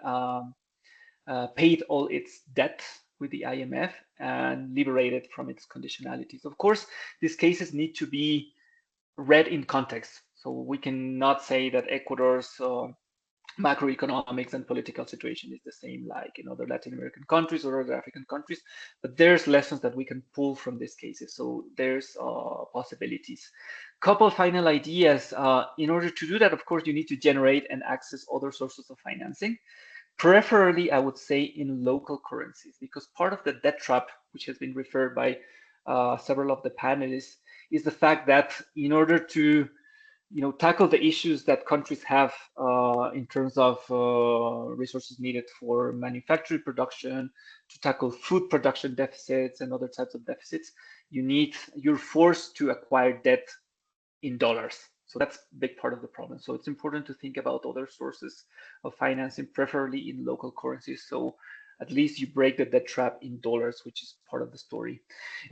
paid all its debt with the IMF and liberated from its conditionalities. Of course, these cases need to be read in context. So we cannot say that Ecuador's macroeconomics and political situation is the same like in other Latin American countries or other African countries, but there's lessons that we can pull from these cases. So there's possibilities. Couple final ideas. In order to do that, of course, you need to generate and access other sources of financing. Preferably, I would say in local currencies, because part of the debt trap, which has been referred by several of the panelists, is the fact that in order to tackle the issues that countries have in terms of resources needed for manufacturing production, to tackle food production deficits and other types of deficits, you're forced to acquire debt in dollars. So that's a big part of the problem. So it's important to think about other sources of financing, preferably in local currencies. So at least you break the debt trap in dollars, which is part of the story.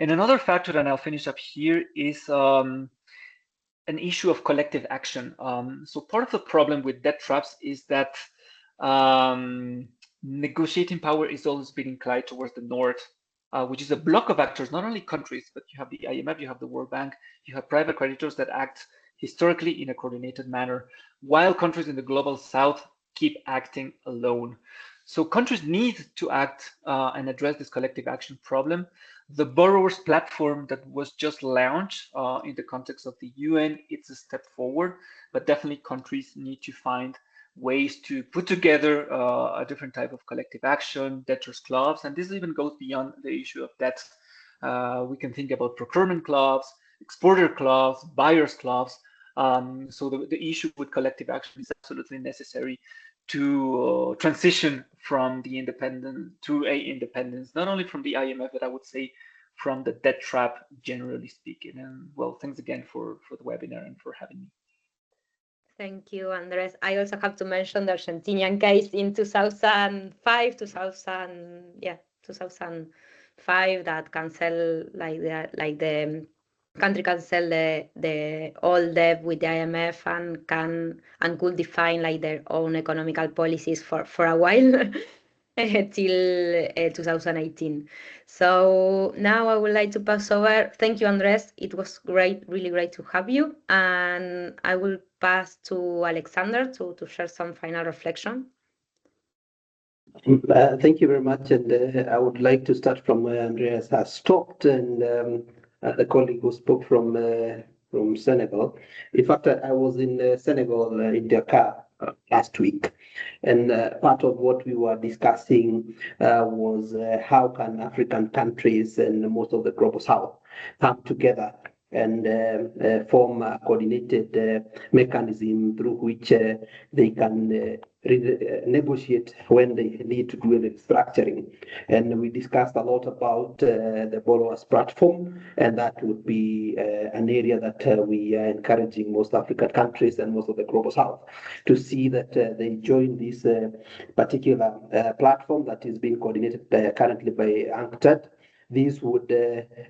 And another factor, and I'll finish up here, is an issue of collective action. So part of the problem with debt traps is that negotiating power is always being inclined towards the north, which is a block of actors, not only countries, but you have the IMF, you have the World Bank, you have private creditors that act historically in a coordinated manner, while countries in the global south keep acting alone. So countries need to act and address this collective action problem. The borrowers platform that was just launched in the context of the UN, it's a step forward, but definitely countries need to find ways to put together a different type of collective action, debtors clubs, and this even goes beyond the issue of debt. We can think about procurement clubs, exporter clubs, buyers clubs. So the issue with collective action is absolutely necessary to transition from the independent to a independence, not only from the IMF, but I would say from the debt trap, generally speaking. And well, thanks again for the webinar and for having me. Thank you, Andres. I also have to mention the Argentinian case in 2005, 2005 that cancelled the country can sell the all debt with the IMF and could define like their own economical policies for a while till 2018. So now I would like to pass over. Thank you, Andres. It was great, really great to have you. And I will pass to Alexander to share some final reflection. Thank you very much. And I would like to start from where Andreas has stopped, and the colleague who spoke from Senegal. In fact, I was in Senegal, in Dakar last week, and part of what we were discussing was how can African countries and most of the global south come together and form a coordinated mechanism through which they can negotiate when they need to do a restructuring. And we discussed a lot about the borrowers platform, and that would be an area that we are encouraging most African countries and most of the global south to see that they join this particular platform that is being coordinated currently by UNCTAD. This would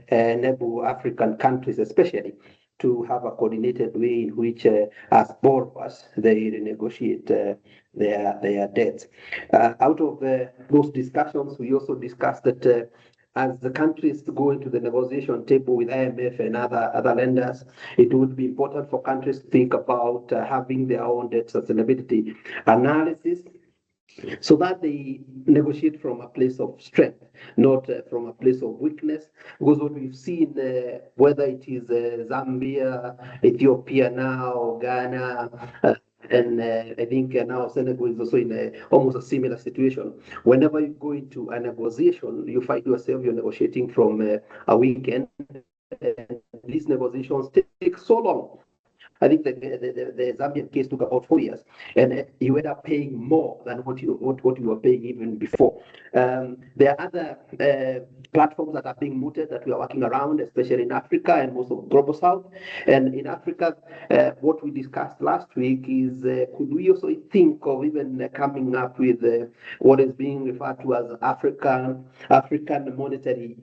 enable African countries especially to have a coordinated way in which, as borrowers, they renegotiate their debts. Out of those discussions, we also discussed that as the countries go into the negotiation table with IMF and other lenders, it would be important for countries to think about having their own debt sustainability analysis so that they negotiate from a place of strength, not from a place of weakness. Because what we've seen, whether it is Zambia, Ethiopia now, Ghana, and I think now Senegal is also in almost a similar situation. Whenever you go into a negotiation, you find yourself you're negotiating from a weekend. These negotiations take so long. I think the Zambian case took about 4 years, and you end up paying more than what you were paying even before. There are other platforms that are being mooted that we are working around, especially in Africa and most of global south. And in Africa, what we discussed last week is could we also think of even coming up with what is being referred to as African Monetary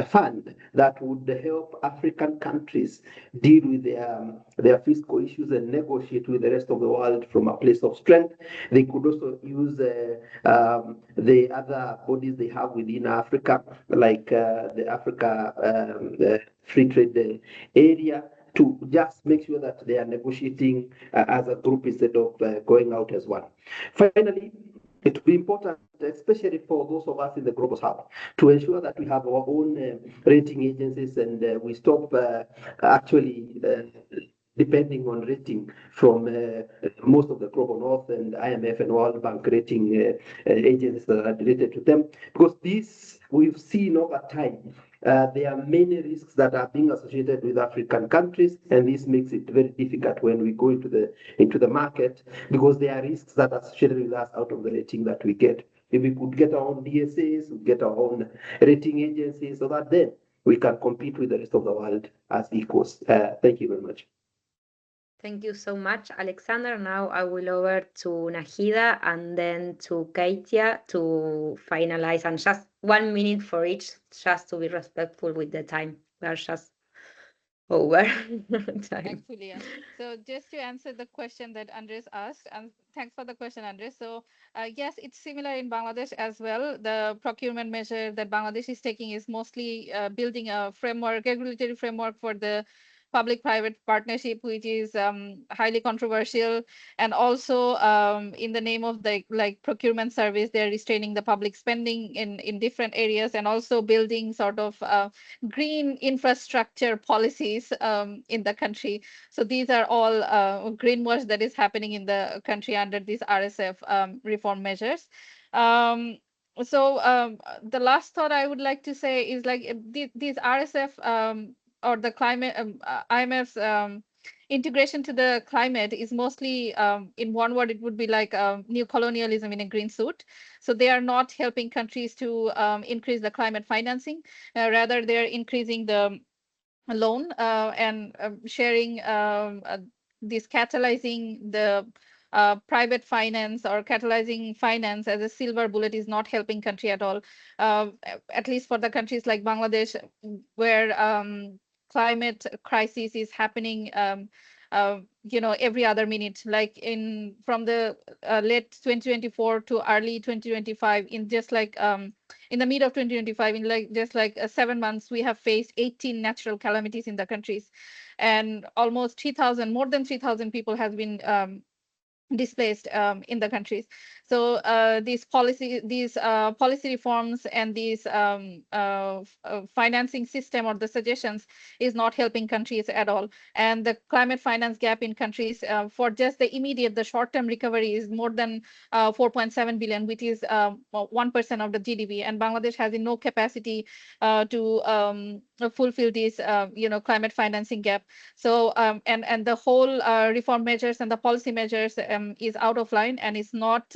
Fund that would help African countries deal with their fiscal issues and negotiate with the rest of the world from a place of strength. They could also use the other bodies they have within Africa, like the Africa Free Trade Area, to just make sure that they are negotiating as a group instead of going out as one. Finally, it will be important, especially for those of us in the global south, to ensure that we have our own rating agencies and we stop actually depending on rating from most of the global north and IMF and World Bank rating agencies that are related to them. Because this we've seen over time. There are many risks that are being associated with African countries, and this makes it very difficult when we go into the market because there are risks that are associated with us out of the rating that we get. If we could get our own DSAs, we get our own rating agencies, so that then we can compete with the rest of the world as equals. Thank you very much. Thank you so much, Alexander. Now I will over to Nahida and then to Katia to finalize, and just 1 minute for each, just to be respectful with the time. We are just over time. Thanks, Julia. So just to answer the question that Andres asked, and thanks for the question, Andres. So yes, it's similar in Bangladesh as well. The procurement measure that Bangladesh is taking is mostly building a framework, regulatory framework for the public-private partnership, which is highly controversial, and also in the name of the procurement service, they're restraining the public spending in different areas, and also building sort of green infrastructure policies in the country. So these are all greenwash that is happening in the country under these RSF reform measures. So the last thought I would like to say is these RSF or the climate IMF's integration to the climate is mostly in one word it would be like new colonialism in a green suit. So they are not helping countries to increase the climate financing, rather they're increasing the loan and sharing this catalyzing the private finance or catalyzing finance as a silver bullet is not helping country at all, at least for the countries like Bangladesh where climate crisis is happening every other minute, like from the late 2024 to early 2025, in just like in the mid of 2025, in just 7 months, we have faced 18 natural calamities in the countries, and almost 3,000, more than 3,000 people have been displaced in the countries. So these policy reforms and these financing system or the suggestions is not helping countries at all. And the climate finance gap in countries for just the short-term recovery is more than 4.7 billion, which is 1% of the GDP. And Bangladesh has no capacity to fulfill this climate financing gap. So and the whole reform measures and the policy measures is out of line and is not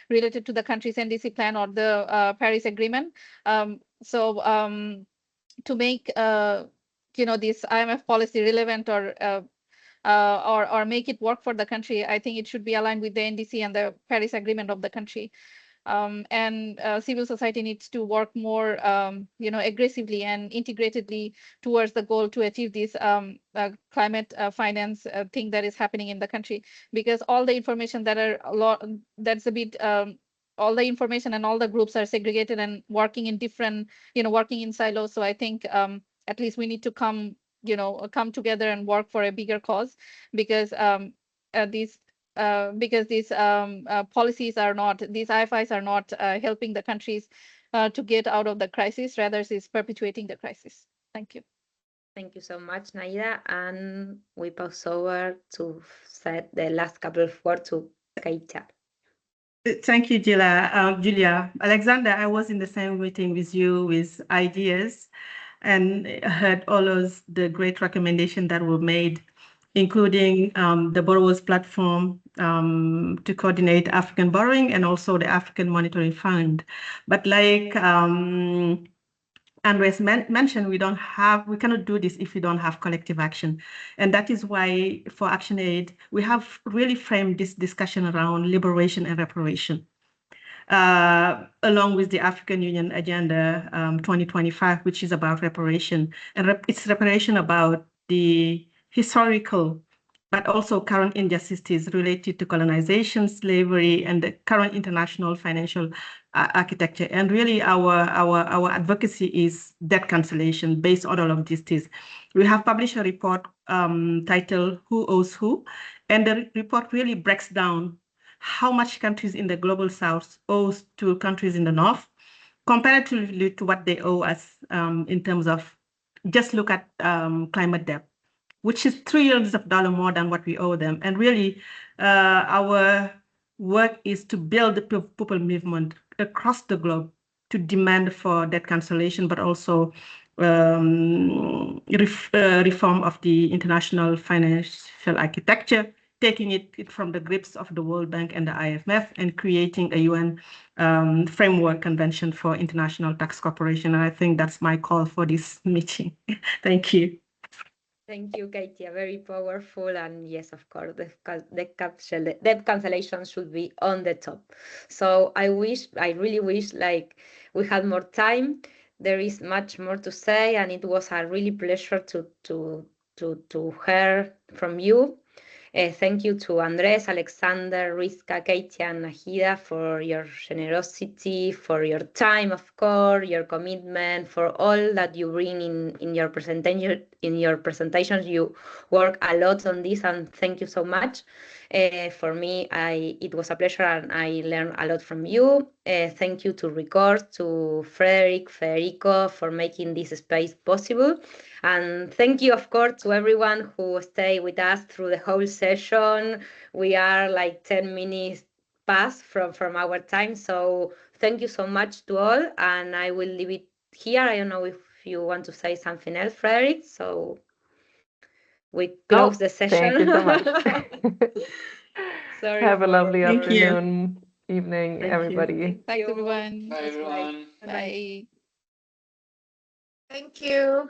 related to the country's NDC plan or the Paris Agreement. So to make this IMF policy relevant or make it work for the country, I think it should be aligned with the NDC and the Paris Agreement of the country. And civil society needs to work more, aggressively and integratedly towards the goal to achieve this climate finance thing that is happening in the country. Because all the information all the information and all the groups are segregated and working in different, working in silos. So I think at least we need to come together and work for a bigger cause, because these policies are not, these IFIs are not helping the countries to get out of the crisis, rather it's perpetuating the crisis. Thank you. Thank you so much, Naida. And we pass over to say the last couple of words to Keita. Thank you, Julia. Alexander, I was in the same meeting with you with ideas and heard all of the great recommendations that were made, including the borrowers platform to coordinate African borrowing and also the African Monetary Fund. But like Andres mentioned, we cannot do this if we don't have collective action. And that is why for ActionAid, we have really framed this discussion around liberation and reparation, along with the African Union Agenda 2025, which is about reparation. And it's reparation about the historical but also current injustices related to colonization, slavery, and the current international financial architecture. And really our advocacy is debt cancellation based on all of these things. We have published a report titled Who Owes Who? And the report really breaks down how much countries in the global south owes to countries in the north, comparatively to what they owe us in terms of, just look at climate debt, which is trillions of dollars more than what we owe them. And really, our work is to build the people movement across the globe to demand for debt cancellation, but also reform of the international financial architecture, taking it from the grips of the World Bank and the IMF, and creating a UN framework convention for international tax cooperation. And I think that's my call for this meeting. Thank you. Thank you, Katie. Very powerful. And yes, of course, the debt cancellation should be on the top. So I really wish like we had more time. There is much more to say, and it was a really pleasure to hear from you. Thank you to Andres, Alexander, Rizka, Katie, and Nahida for your generosity, for your time, of course, your commitment, for all that you bring in your presentation. In your presentations, you work a lot on this, and thank you so much. For me, it was a pleasure, and I learned a lot from you. Thank you to Record, to Federico for making this space possible. And thank you, of course, to everyone who stayed with us through the whole session. We are like 10 minutes past from our time. So thank you so much to all. And I will leave it here. I don't know if you want to say something else, Frederick. So we close the session. Thank you so much. Sorry. Have a lovely Thank you. afternoon, evening, Thank you. everybody. Thanks, everyone. Bye, everyone. Bye. Thank you.